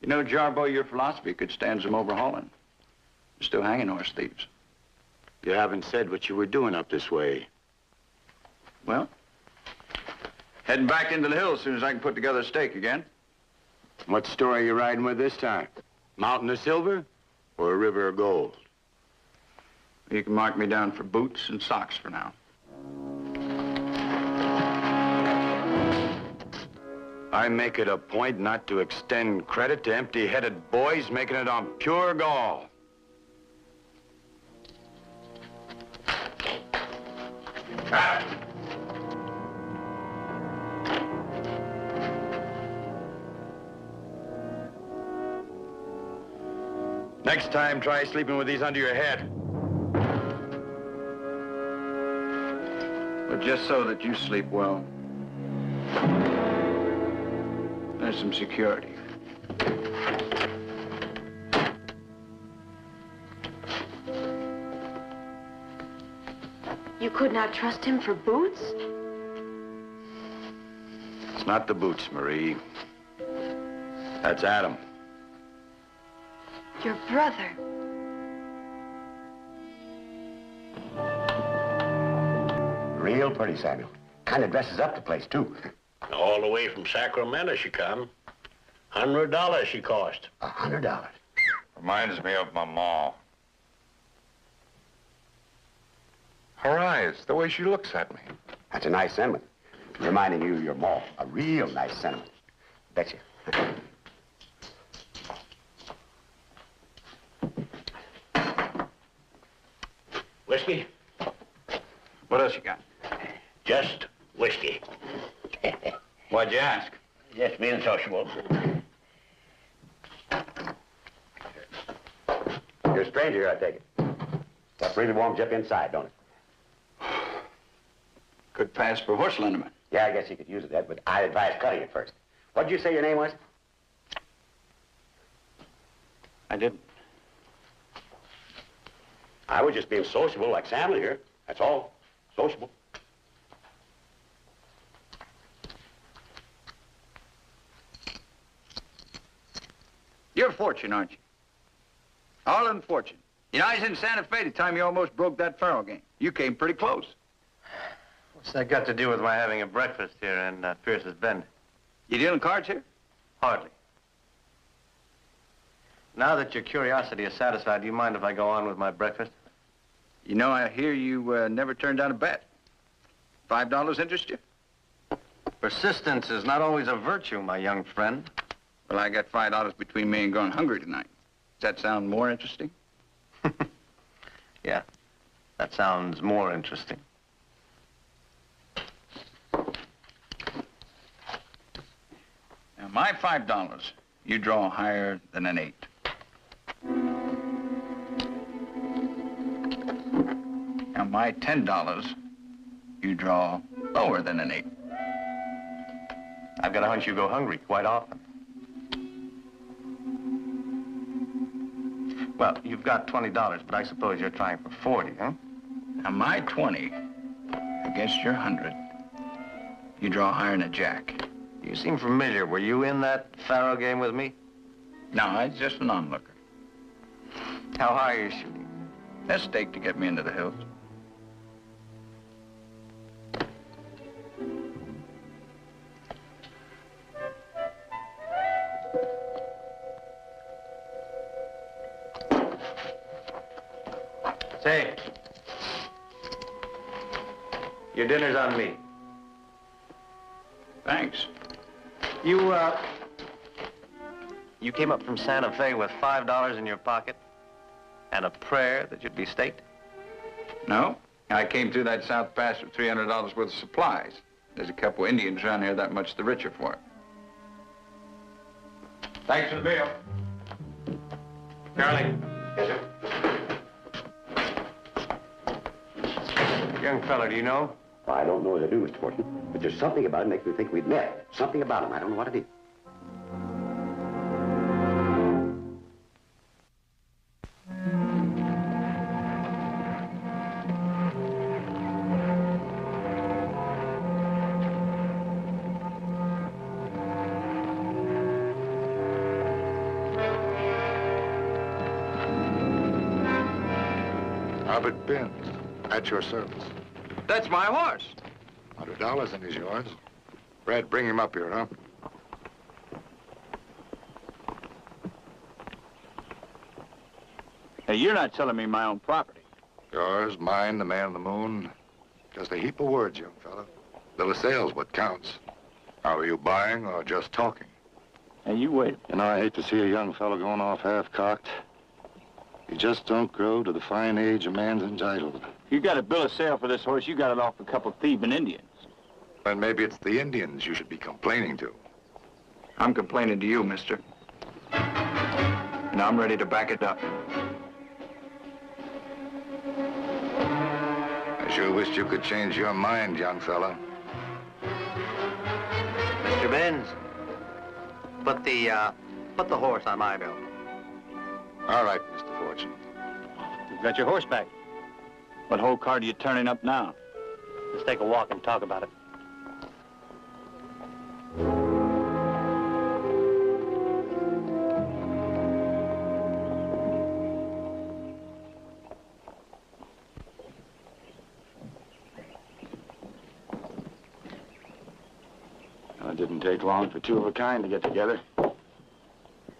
You know, Jarbo, your philosophy could stand some overhauling. You're still hanging horse thieves. You haven't said what you were doing up this way. Well, heading back into the hills as soon as I can put together a steak again. What story are you riding with this time? Mountain of silver or a river of gold? You can mark me down for boots and socks for now. I make it a point not to extend credit to empty-headed boys making it on pure gall. Next time, try sleeping with these under your head. But just so that you sleep well, there's some security. You could not trust him for boots? It's not the boots, Marie. That's Adam. Your brother. Real pretty, Samuel. Kind of dresses up the place, too. All the way from Sacramento she come. $100 she cost. $100? Reminds me of my ma. Her eyes, the way she looks at me. That's a nice sentiment. Reminding you of your ma. A real nice sentiment. Betcha. Whiskey? What else you got? Just whiskey. Why'd you ask? Just being sociable. You're a stranger here, I take it. That really warms you up inside, don't it? Could pass for horse liniment. Yeah, I guess you could use it, Ed, but I'd advise cutting it first. What did you say your name was? I didn't. I was just being sociable like Samuel here. That's all. Sociable. You're Fortune, aren't you? All in Fortune. You know, I was in Santa Fe the time you almost broke that faro game. You came pretty close. What's that got to do with my having a breakfast here in Pierce's Bend? You dealing cards here? Hardly. Now that your curiosity is satisfied, do you mind if I go on with my breakfast? You know, I hear you never turned down a bet. $5 interest you? Persistence is not always a virtue, my young friend. Well, I got $5 between me and going hungry tonight. Does that sound more interesting? Yeah, that sounds more interesting. Now, my $5, you draw higher than an 8. Now, my $10, you draw lower than an 8. I've got a hunch you go hungry quite often. Well, you've got $20, but I suppose you're trying for 40, huh? Now, my 20 against your 100, you draw higher than a jack. You seem familiar. Were you in that faro game with me? No, I was just an onlooker. How high are you shooting? That stake to get me into the hills. Say, your dinner's on me. Thanks. You came up from Santa Fe with $5 in your pocket and a prayer that you'd be staked? No, I came through that South Pass with $300 worth of supplies. There's a couple Indians around here that much the richer for it. Thanks for the bill. Charlie. Yes, sir. Young fella, do you know? Well, I don't know as I do, Mr. Fortune, but there's something about him that makes me think we'd met. Something about him. I don't know what it is. Albert Binns, at your service. That's my horse. $100 and he's yours. Brad, bring him up here, huh? Hey, you're not selling me my own property. Yours, mine, the man on the moon. Just a heap of words, young fella. Bill of sale's what counts. Now, are you buying or just talking? Hey, you wait. You know, I hate to see a young fellow going off half-cocked. You just don't grow to the fine age a man's entitled. You got a bill of sale for this horse, you got it off a couple thieving Indians. And maybe it's the Indians you should be complaining to. I'm complaining to you, mister. And I'm ready to back it up. I sure wished you could change your mind, young fella. Mr. Binns, put the horse on my bill. All right, Mr. Fortune. You've got your horse back. What whole card are you turning up now? Let's take a walk and talk about it. Well, it didn't take long for two of a kind to get together.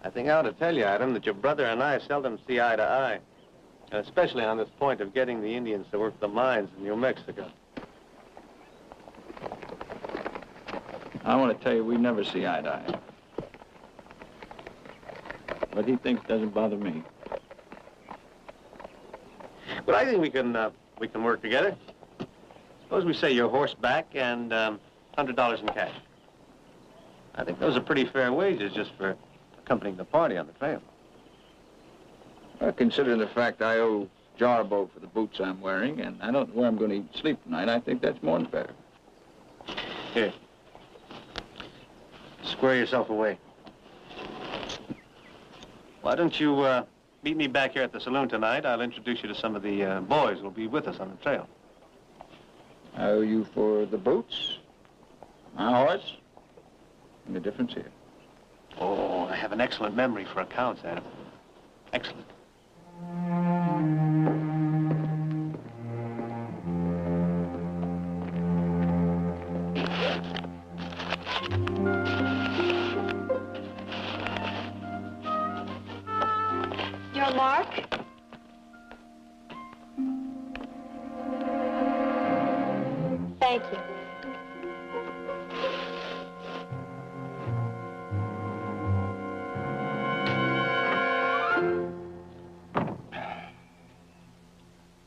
I think I ought to tell you, Adam, that your brother and I seldom see eye to eye. And especially on this point of getting the Indians to work the mines in New Mexico. I want to tell you, we never see eye to eye. What he thinks doesn't bother me. But I think we can work together. Suppose we say your horse back and $100 in cash. I think those are pretty fair wages just for accompanying the party on the trail. Well, considering the fact I owe Jarbo for the boots I'm wearing, and I don't know where I'm going to eat sleep tonight, I think that's more than fair. Here. Square yourself away. Why don't you meet me back here at the saloon tonight? I'll introduce you to some of the boys who'll be with us on the trail. I owe you for the boots, my horse, and the difference here. Oh, I have an excellent memory for accounts, Adam. Excellent. Your mark? Thank you.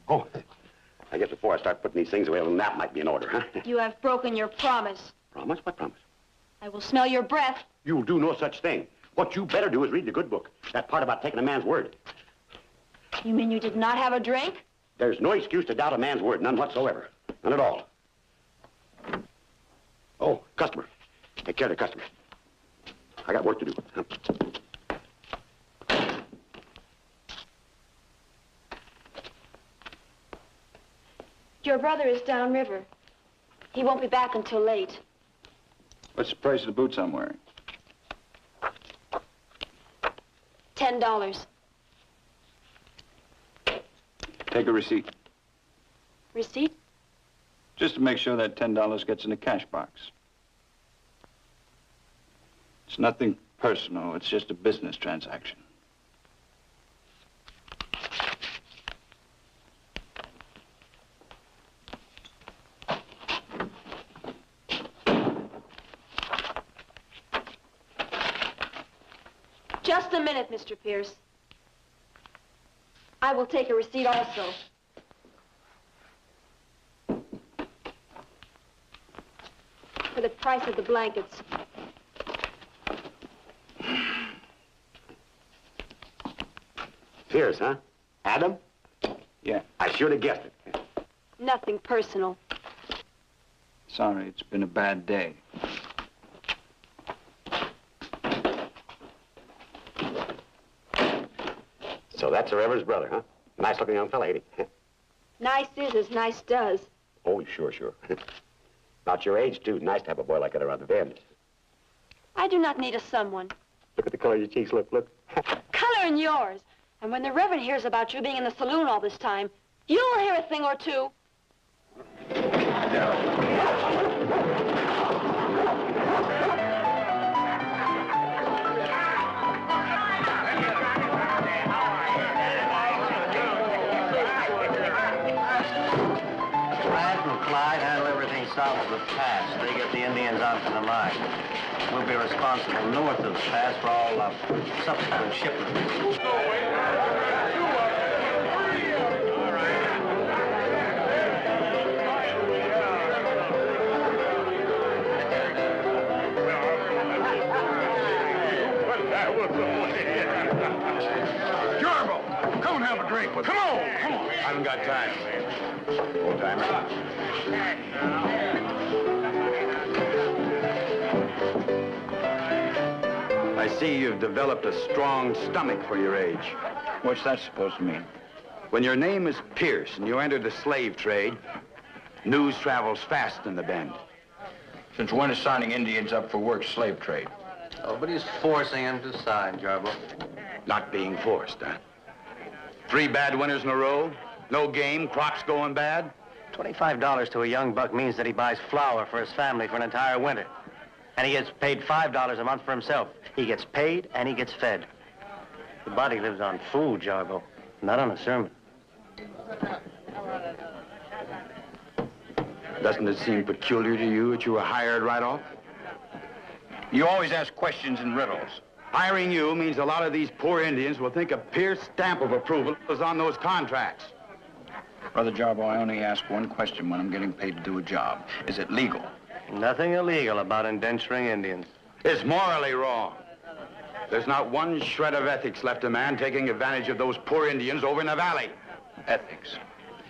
Oh, I guess before I start putting these things away, a little nap might be in order, huh? You have broken your promise. Promise? What promise? I will smell your breath. You'll do no such thing. What you better do is read the good book. That part about taking a man's word. You mean you did not have a drink? There's no excuse to doubt a man's word, none whatsoever. None at all. Oh, customer. Take care of the customer. I got work to do. Your brother is downriver. He won't be back until late. What's the price of the boots I'm wearing? $10. Take a receipt. Receipt? Just to make sure that $10 gets in the cash box. It's nothing personal. It's just a business transaction. Just a minute, Mr. Pierce. I will take a receipt also. For the price of the blankets. Pierce, huh? Adam? Yeah. I should have guessed it. Nothing personal. Sorry, it's been a bad day. So that's the Reverend's brother, huh? Nice-looking young fella, ain't he? Nice is as nice does. Oh, sure, sure. About your age, too. Nice to have a boy like that around the bend. I do not need a someone. Look at the color of your cheeks. Look, look. Color in yours. And when the Reverend hears about you being in the saloon all this time, you'll hear a thing or two. Clyde handle everything south of the pass. They get the Indians onto the line. We'll be responsible north of the pass for all subsequent shipments. Jarbo, come and have a drink with us. Come on, come on. I haven't got time. Old timer. I see you've developed a strong stomach for your age. What's that supposed to mean? When your name is Pierce and you entered the slave trade, news travels fast in the Bend. Since when is signing Indians up for work slave trade? Nobody's forcing him to sign, Jarbo. Not being forced, huh? 3 bad winters in a row, no game, crops going bad. $25 to a young buck means that he buys flour for his family for an entire winter. And he gets paid $5 a month for himself. He gets paid and he gets fed. The body lives on food, Jarbo, not on a sermon. Doesn't it seem peculiar to you that you were hired right off? You always ask questions and riddles. Hiring you means a lot of these poor Indians will think a Pierce stamp of approval is on those contracts. Brother Jarbo, I only ask one question when I'm getting paid to do a job. Is it legal? Nothing illegal about indenturing Indians. It's morally wrong. There's not one shred of ethics left a man taking advantage of those poor Indians over in the valley. Ethics?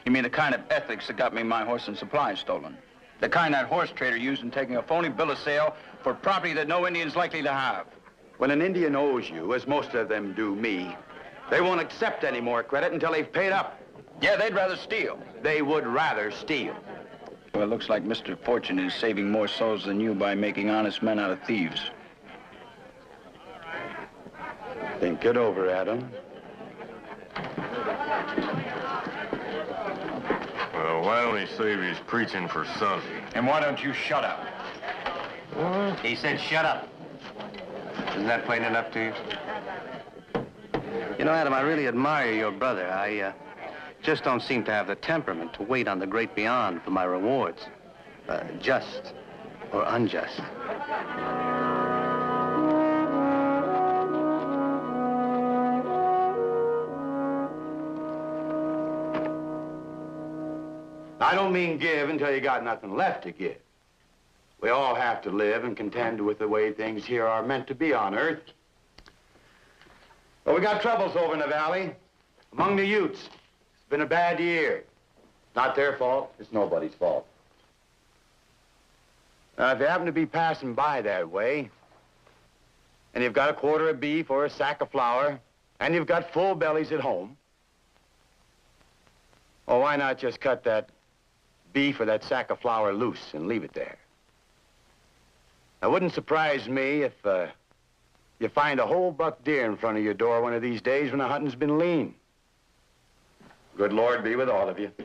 You mean the kind of ethics that got me my horse and supplies stolen? The kind that horse trader used in taking a phony bill of sale for property that no Indian's likely to have. When an Indian owes you, as most of them do me, they won't accept any more credit until they've paid up. Yeah, they'd rather steal. They would rather steal. Well, it looks like Mr. Fortune is saving more souls than you by making honest men out of thieves. Think it over, Adam. Well, why don't he save his preaching for Sunday? And why don't you shut up? What? He said shut up. Isn't that plain enough to you? You know, Adam, I really admire your brother. I just don't seem to have the temperament to wait on the great beyond for my rewards. Just or unjust. I don't mean give until you got nothing left to give. We all have to live and contend with the way things here are meant to be on Earth. But we got troubles over in the valley. Among the Utes. It's been a bad year. Not their fault. It's nobody's fault. Now, if you happen to be passing by that way, and you've got a quarter of beef or a sack of flour, and you've got full bellies at home, well, why not just cut that beef or that sack of flour loose and leave it there? It wouldn't surprise me if you find a whole buck deer in front of your door one of these days when the hunting's been lean. Good Lord be with all of you. Is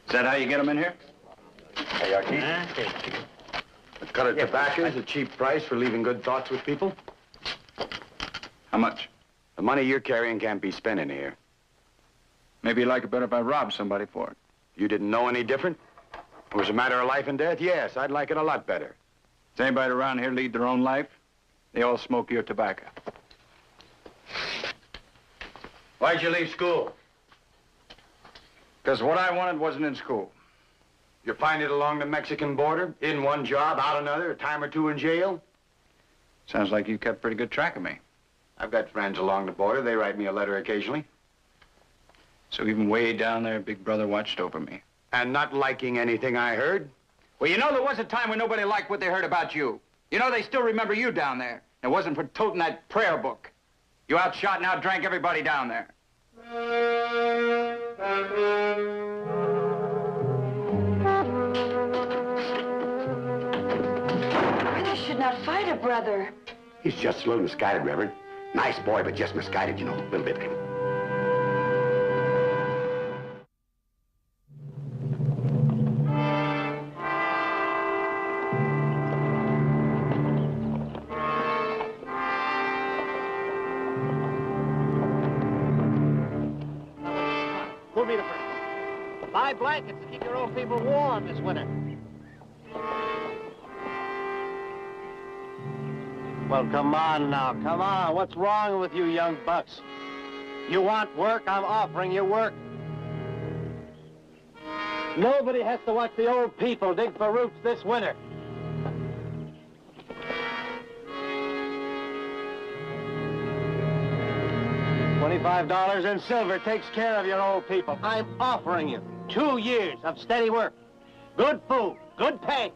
that how you get them in here? Hey, Archie. A cut of tobacco is a cheap price for leaving good thoughts with people. How much? The money you're carrying can't be spent in here. Maybe you like it better if I robbed somebody for it. You didn't know any different? It was a matter of life and death? Yes, I'd like it a lot better. Does anybody around here lead their own life? They all smoke your tobacco. Why'd you leave school? Because what I wanted wasn't in school. You find it along the Mexican border? In one job, out another, a time or two in jail? Sounds like you kept pretty good track of me. I've got friends along the border. They write me a letter occasionally. So even way down there, Big Brother watched over me. And not liking anything I heard? Well, you know, there was a time when nobody liked what they heard about you. You know, they still remember you down there. It wasn't for toting that prayer book. You outshot and outdrank everybody down there. Brother should not fight a brother. He's just a little misguided, Reverend. Nice boy, but just misguided, you know, a little bit. Who'll be the first? Buy blankets to keep your old people warm this winter. Well, come on now, come on. What's wrong with you young bucks? You want work? I'm offering you work. Nobody has to watch the old people dig for roots this winter. $25 in silver takes care of your old people. I'm offering you 2 years of steady work, good food, Good pay.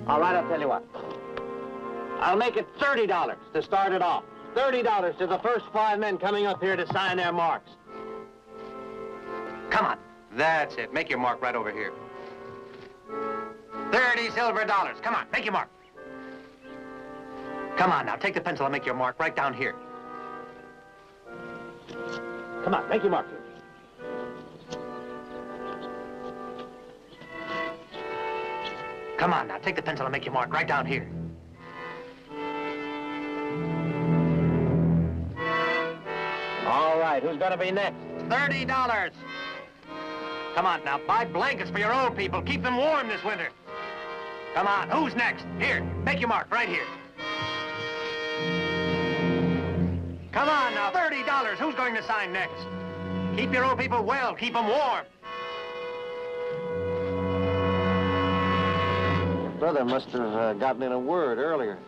All right, I'll tell you what. I'll make it $30 to start it off. $30 to the first 5 men coming up here to sign their marks. Come on. That's it. Make your mark right over here. 30 silver dollars. Come on, make your mark. Come on now, take the pencil and make your mark right down here. Come on, make your mark. Come on now, take the pencil and make your mark right down here. All right, who's gonna be next? $30. Come on now, buy blankets for your old people. Keep them warm this winter. Come on, who's next? Here, make your mark right here. Come on now, $30. Who's going to sign next? Keep your old people well, keep them warm. Your brother must have gotten in a word earlier.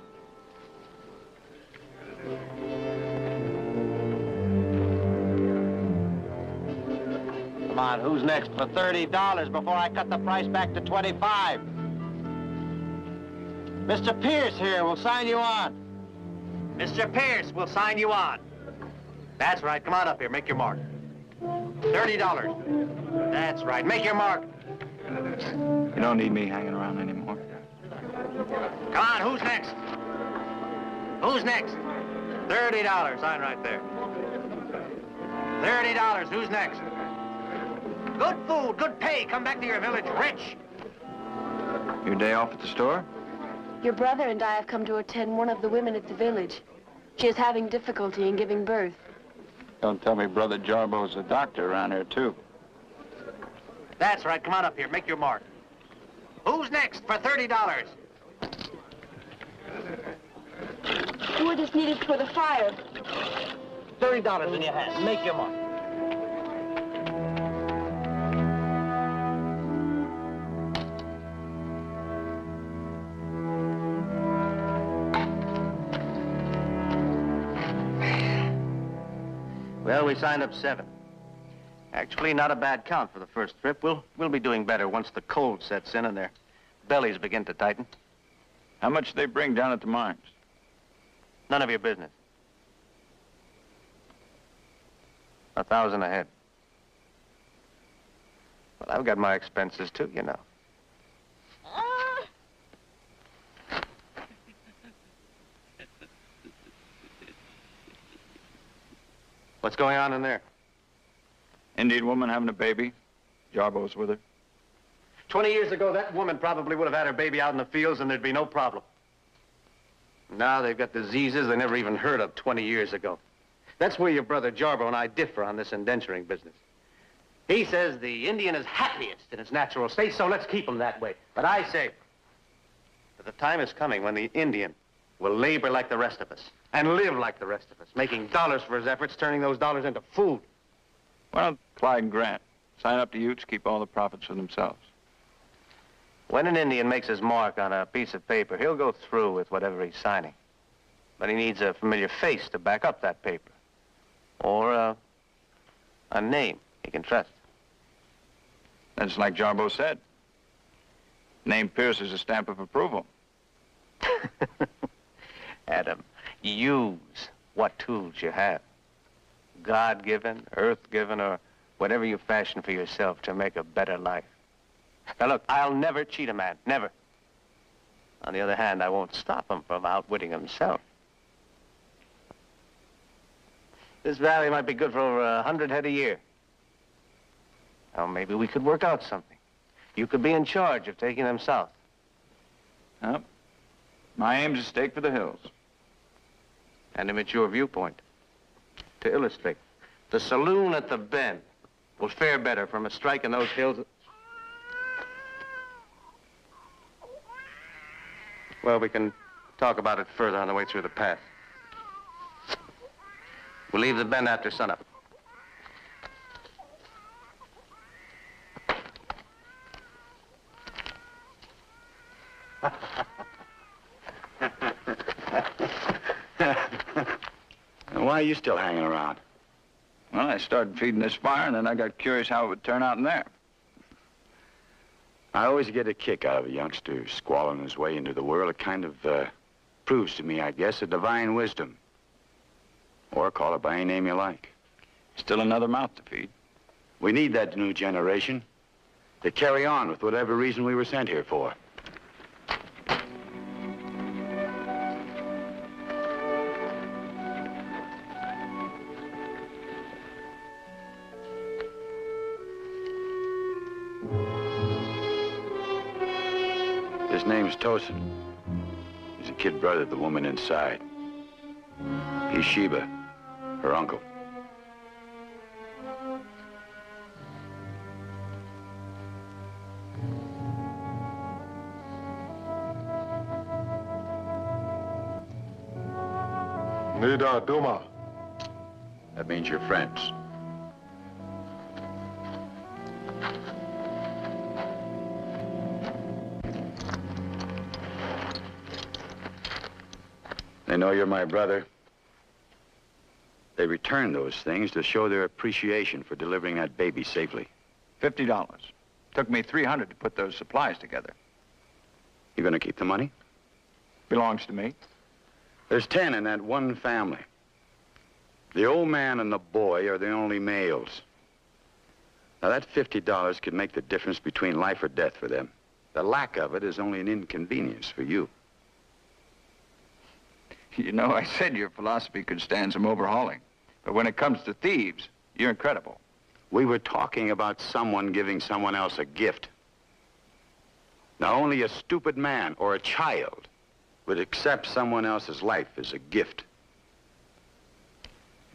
Come on, who's next for $30 before I cut the price back to $25? Mr. Pierce here will sign you on. Mr. Pierce will sign you on. That's right, come on up here, make your mark. $30. That's right, make your mark. You don't need me hanging around anymore. Come on, who's next? Who's next? $30, sign right there. $30, who's next? Good food, good pay, come back to your village rich. Your day off at the store? Your brother and I have come to attend one of the women at the village. She is having difficulty in giving birth. Don't tell me Brother Jarbo's a doctor around here, too. That's right, come on up here, make your mark. Who's next for $30? Wood is needed for the fire. $30 in your hand, make your mark. Well, we signed up 7. Actually, not a bad count for the first trip. We'll be doing better once the cold sets in and their bellies begin to tighten. How much do they bring down at the mines? None of your business. 1,000 a head. Well, I've got my expenses, too, you know. What's going on in there? Indian woman having a baby. Jarbo's with her. 20 years ago, that woman probably would have had her baby out in the fields and there'd be no problem. Now they've got diseases they never even heard of 20 years ago. That's where your brother Jarbo and I differ on this indenturing business. He says the Indian is happiest in its natural state, so let's keep him that way. But I say that the time is coming when the Indian will labor like the rest of us and live like the rest of us, making dollars for his efforts, turning those dollars into food. Well, Clyde and Grant. Sign up to Utes, keep all the profits for themselves. When an Indian makes his mark on a piece of paper, he'll go through with whatever he's signing. But he needs a familiar face to back up that paper. Or a name he can trust. That's like Jarbo said. Name Pierce is a stamp of approval. Adam, use what tools you have. God-given, earth-given, or whatever you fashion for yourself to make a better life. Now, look, I'll never cheat a man, never. On the other hand, I won't stop him from outwitting himself. This valley might be good for over 100 head a year. Now, maybe we could work out something. You could be in charge of taking them south. Yep. My aim's a stake for the hills. And a mature viewpoint. To illustrate, the saloon at the Bend will fare better from a strike in those hills. Well, we can talk about it further on the way through the pass. We'll leave the Bend after sunup. Why are you still hanging around? Well, I started feeding this fire, and then I got curious how it would turn out in there. I always get a kick out of a youngster squalling his way into the world. It kind of proves to me, I guess, a divine wisdom. Or call it by any name you like. Still another mouth to feed. We need that new generation to carry on with whatever reason we were sent here for. His name's Tosin. He's a kid brother of the woman inside. He's Sheba, her uncle. Nida Duma. That means you're friends. They know you're my brother. They return those things to show their appreciation for delivering that baby safely. $50. Took me $300 to put those supplies together. You gonna keep the money? Belongs to me. There's 10 in that one family. The old man and the boy are the only males. Now, that $50 could make the difference between life or death for them. The lack of it is only an inconvenience for you. You know, I said your philosophy could stand some overhauling. But when it comes to thieves, you're incredible. We were talking about someone giving someone else a gift. Now, only a stupid man or a child would accept someone else's life as a gift.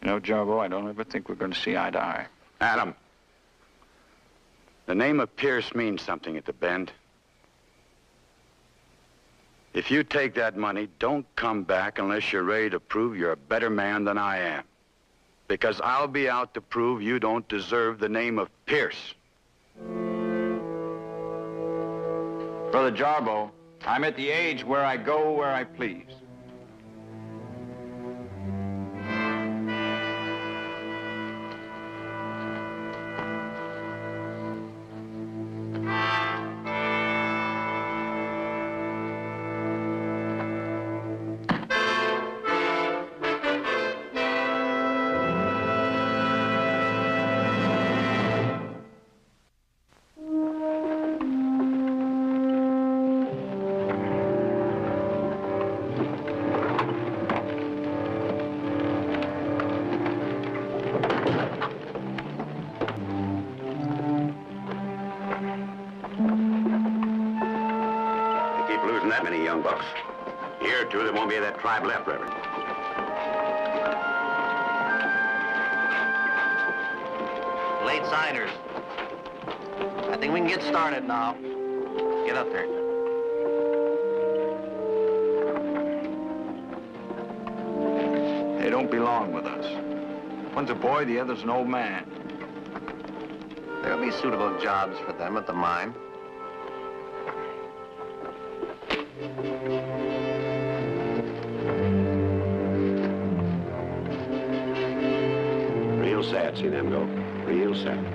You know, Jarbo, I don't ever think we're going to see eye to eye. Adam, the name of Pierce means something at the Bend. If you take that money, don't come back unless you're ready to prove you're a better man than I am. Because I'll be out to prove you don't deserve the name of Pierce. Brother Jarbo, I'm at the age where I go where I please. That many young bucks. Here, too, there won't be that tribe left, Reverend. Late siders. I think we can get started now. Get up there. They don't belong with us. One's a boy, the other's an old man. There'll be suitable jobs for them at the mine. Real sad, see them go. Real sad.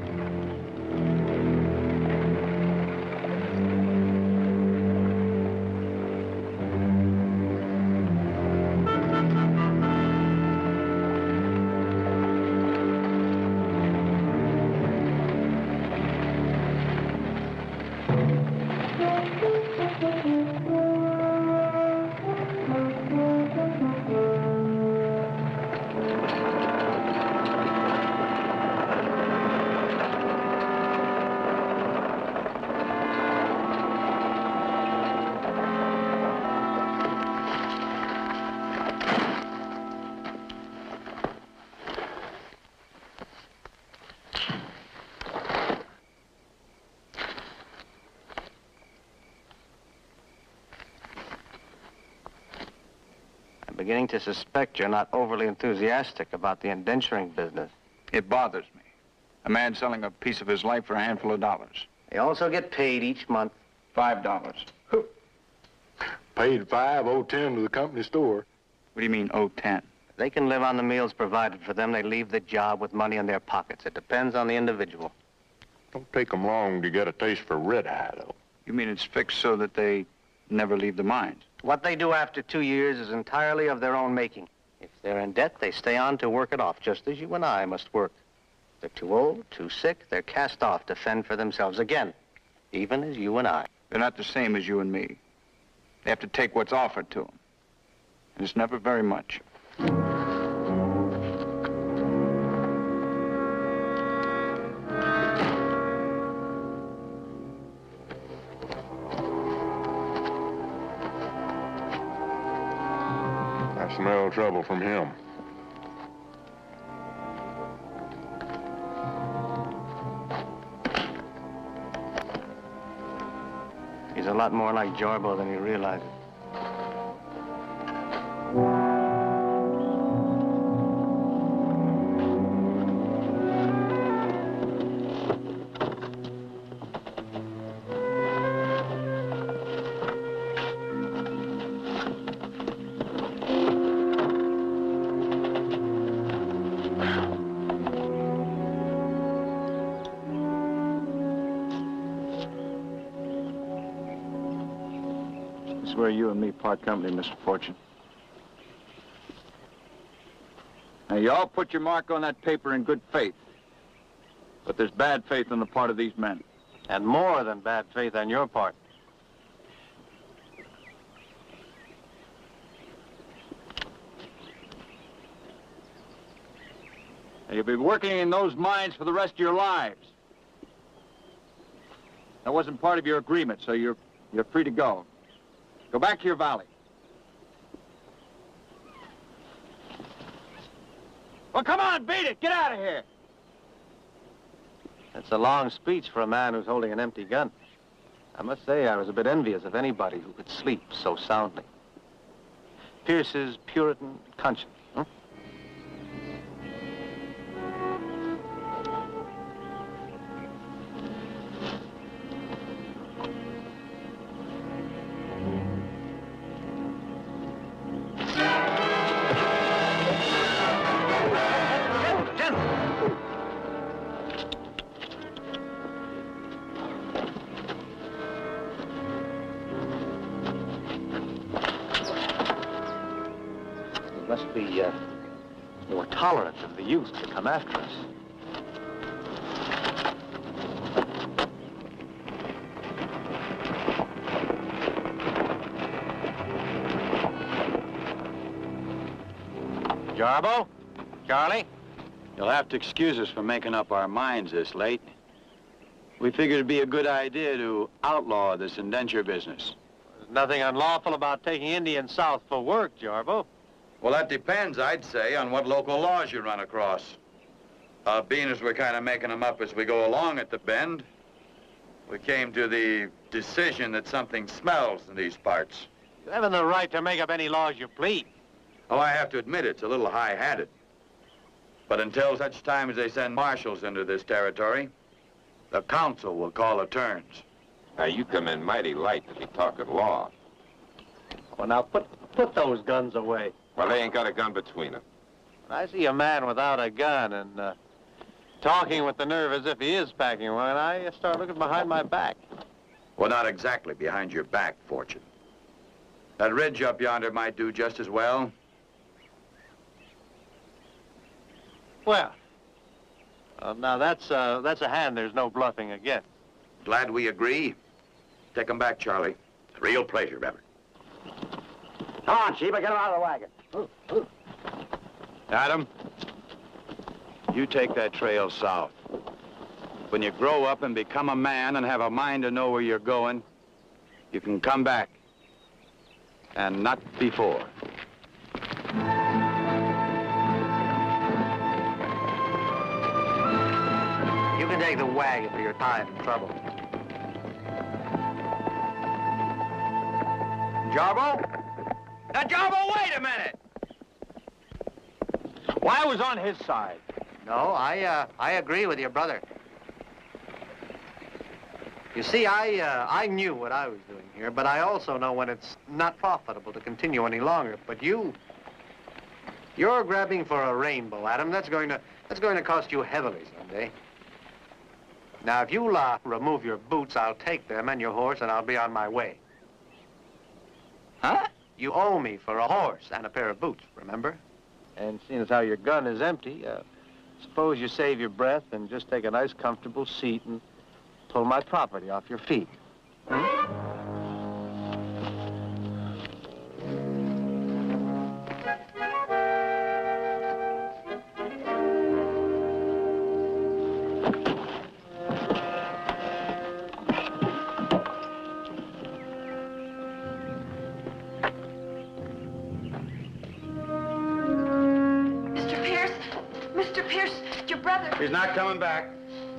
Beginning to suspect you're not overly enthusiastic about the indenturing business. It bothers me. A man selling a piece of his life for a handful of dollars. They also get paid each month. $5. Paid 5, owe 10 to the company store. What do you mean, owe 10? They can live on the meals provided for them. They leave the job with money in their pockets. It depends on the individual. Don't take them long to get a taste for red eye, though. You mean it's fixed so that they never leave the mines? What they do after 2 years is entirely of their own making. If they're in debt, they stay on to work it off, just as you and I must work. If they're too old, too sick, they're cast off to fend for themselves again, even as you and I. They're not the same as you and me. They have to take what's offered to them. And it's never very much. I smell trouble from him. He's a lot more like Jarbo than he realizes. This is where you and me part company, Mr. Fortune. Now, you all put your mark on that paper in good faith. But there's bad faith on the part of these men. And more than bad faith on your part. Now, you'll be working in those mines for the rest of your lives. That wasn't part of your agreement, so you're free to go. Go back to your valley. Well, come on, beat it. Get out of here. That's a long speech for a man who's holding an empty gun. I must say I was a bit envious of anybody who could sleep so soundly. Pierce's Puritan conscience. Must be more tolerant of the youth to come after us. Jarbo? Charlie? You'll have to excuse us for making up our minds this late. We figured it'd be a good idea to outlaw this indenture business. There's nothing unlawful about taking Indians south for work, Jarbo. Well, that depends, I'd say, on what local laws you run across. Being as we're kind of making them up as we go along at the bend, we came to the decision that something smells in these parts. You haven't the right to make up any laws you please. Oh, I have to admit it's a little high-handed. But until such time as they send marshals into this territory, the council will call the turns. Now, you come in mighty light to be talking law. Well, now, put those guns away. Well, they ain't got a gun between them. When I see a man without a gun and talking with the nerve as if he is packing one, I start looking behind my back. Well, not exactly behind your back, Fortune. That ridge up yonder might do just as well. Well, now that's a hand there's no bluffing against. Glad we agree. Take 'em back, Charlie. Real pleasure, Reverend. Come on, Sheba, get him out of the wagon. Adam, you take that trail south. When you grow up and become a man and have a mind to know where you're going, you can come back. And not before. You can take the wagon for your time and trouble. Jarbo? Now, Jarbo, wait a minute! Well, I was on his side. No, I agree with your brother. You see, I knew what I was doing here, but I also know when it's not profitable to continue any longer. But you You're grabbing for a rainbow, Adam. That's going to cost you heavily someday. Now, if you'll remove your boots, I'll take them and your horse, and I'll be on my way. Huh? You owe me for a horse and a pair of boots, remember? And seeing as how your gun is empty, suppose you save your breath and just take a nice, comfortable seat and pull my property off your feet. Hmm? He's not coming back.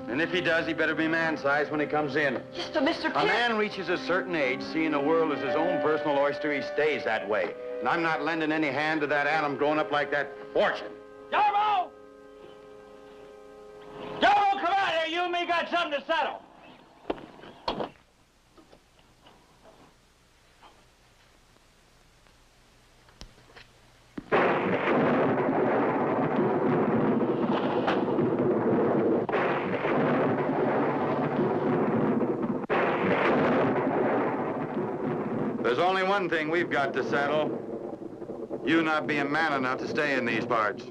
And if he does, he better be man-sized when he comes in. Yes, but Mr. Pierce... A man reaches a certain age, seeing the world as his own personal oyster, he stays that way. And I'm not lending any hand to that Adam growing up like that fortune. Jarbo! Jarbo, come out here. You and me got something to settle. There's only one thing we've got to settle. You not being man enough to stay in these parts.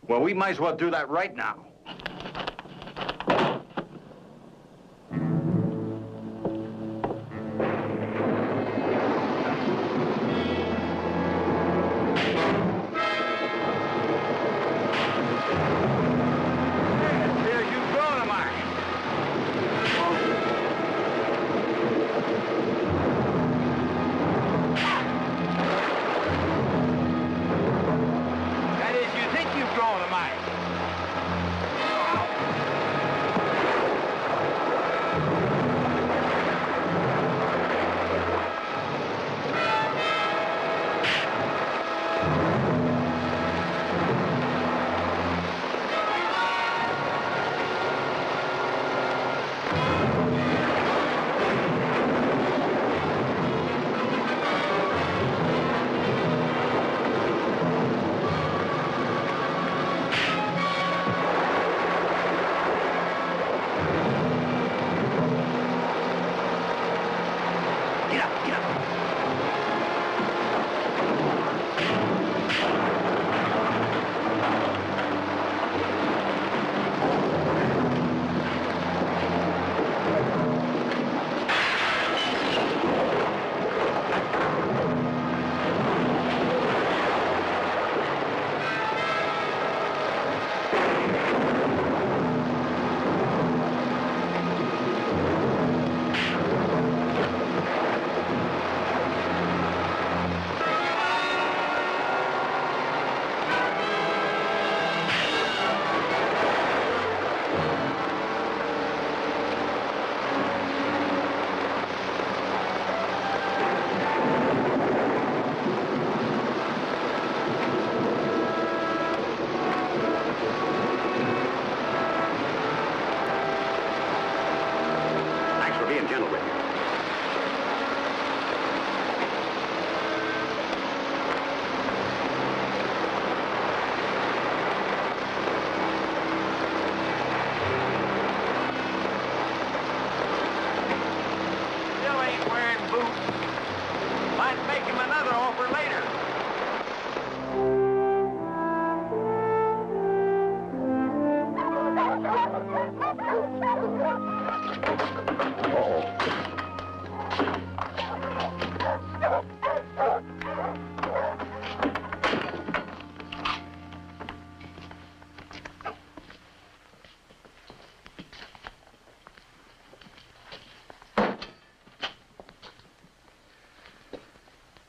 Well, we might as well do that right now.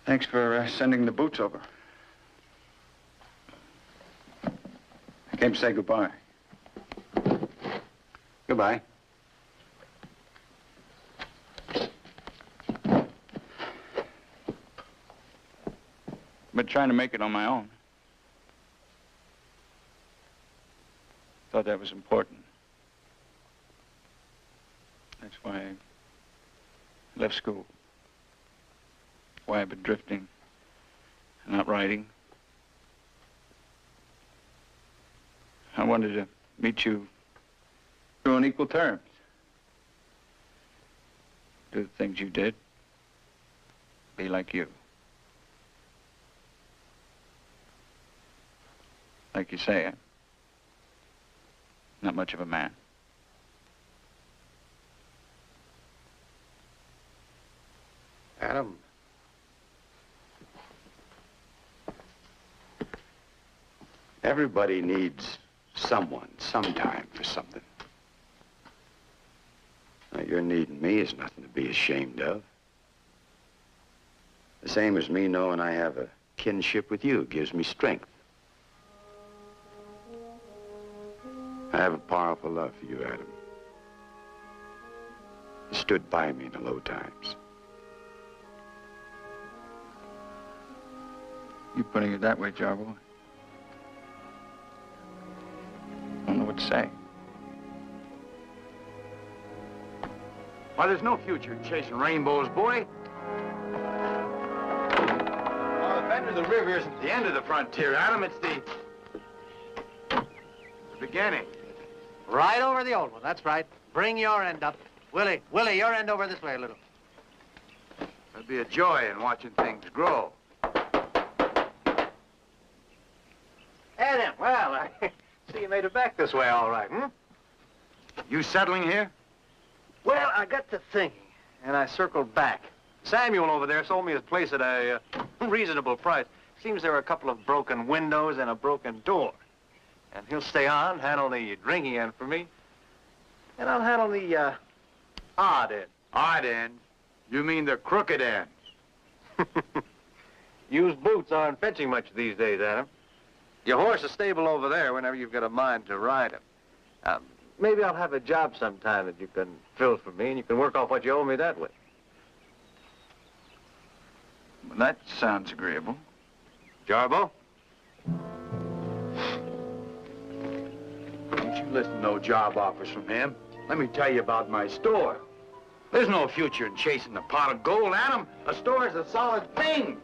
Thanks for sending the boots over. I came to say goodbye. Goodbye. Been trying to make it on my own. Thought that was important. That's why I left school. Why I've been drifting and not writing. I wanted to meet you on equal terms. Do the things you did. Be like you. Like you say, not much of a man. Adam. Everybody needs someone, sometime, for something. Now, your needing me is nothing to be ashamed of. The same as me knowing I have a kinship with you gives me strength. I have a powerful love for you, Adam. You stood by me in the low times. You putting it that way, Jarbo? I don't know what to say. Why, there's no future in chasing rainbows, boy. Well, the bend of the river isn't the end of the frontier, Adam. It's the beginning. Right over the old one, that's right. Bring your end up. Willie, your end over this way a little. There'll be a joy in watching things grow. Adam, well, I see you made it back this way all right, hmm? You settling here? Well, I got to thinking, and I circled back. Samuel over there sold me his place at a reasonable price. Seems there are a couple of broken windows and a broken door. And he'll stay on, handle the drinking end for me, and I'll handle the odd end. Odd end? You mean the crooked end? Used boots aren't fetching much these days, Adam. Your horse is stable over there whenever you've got a mind to ride him. Maybe I'll have a job sometime that you can fill for me, and you can work off what you owe me that way. Well, that sounds agreeable. Jarbo? Don't you listen to no job offers from him. Let me tell you about my store. There's no future in chasing a pot of gold, Adam. A store is a solid thing.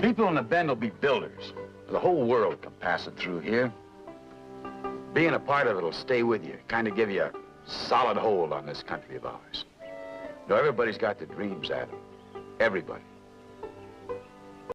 People in the Bend will be builders. The whole world come passing through here. Being a part of it will stay with you, kind of give you a solid hold on this country of ours. You know, everybody's got their dreams, Adam. Everybody.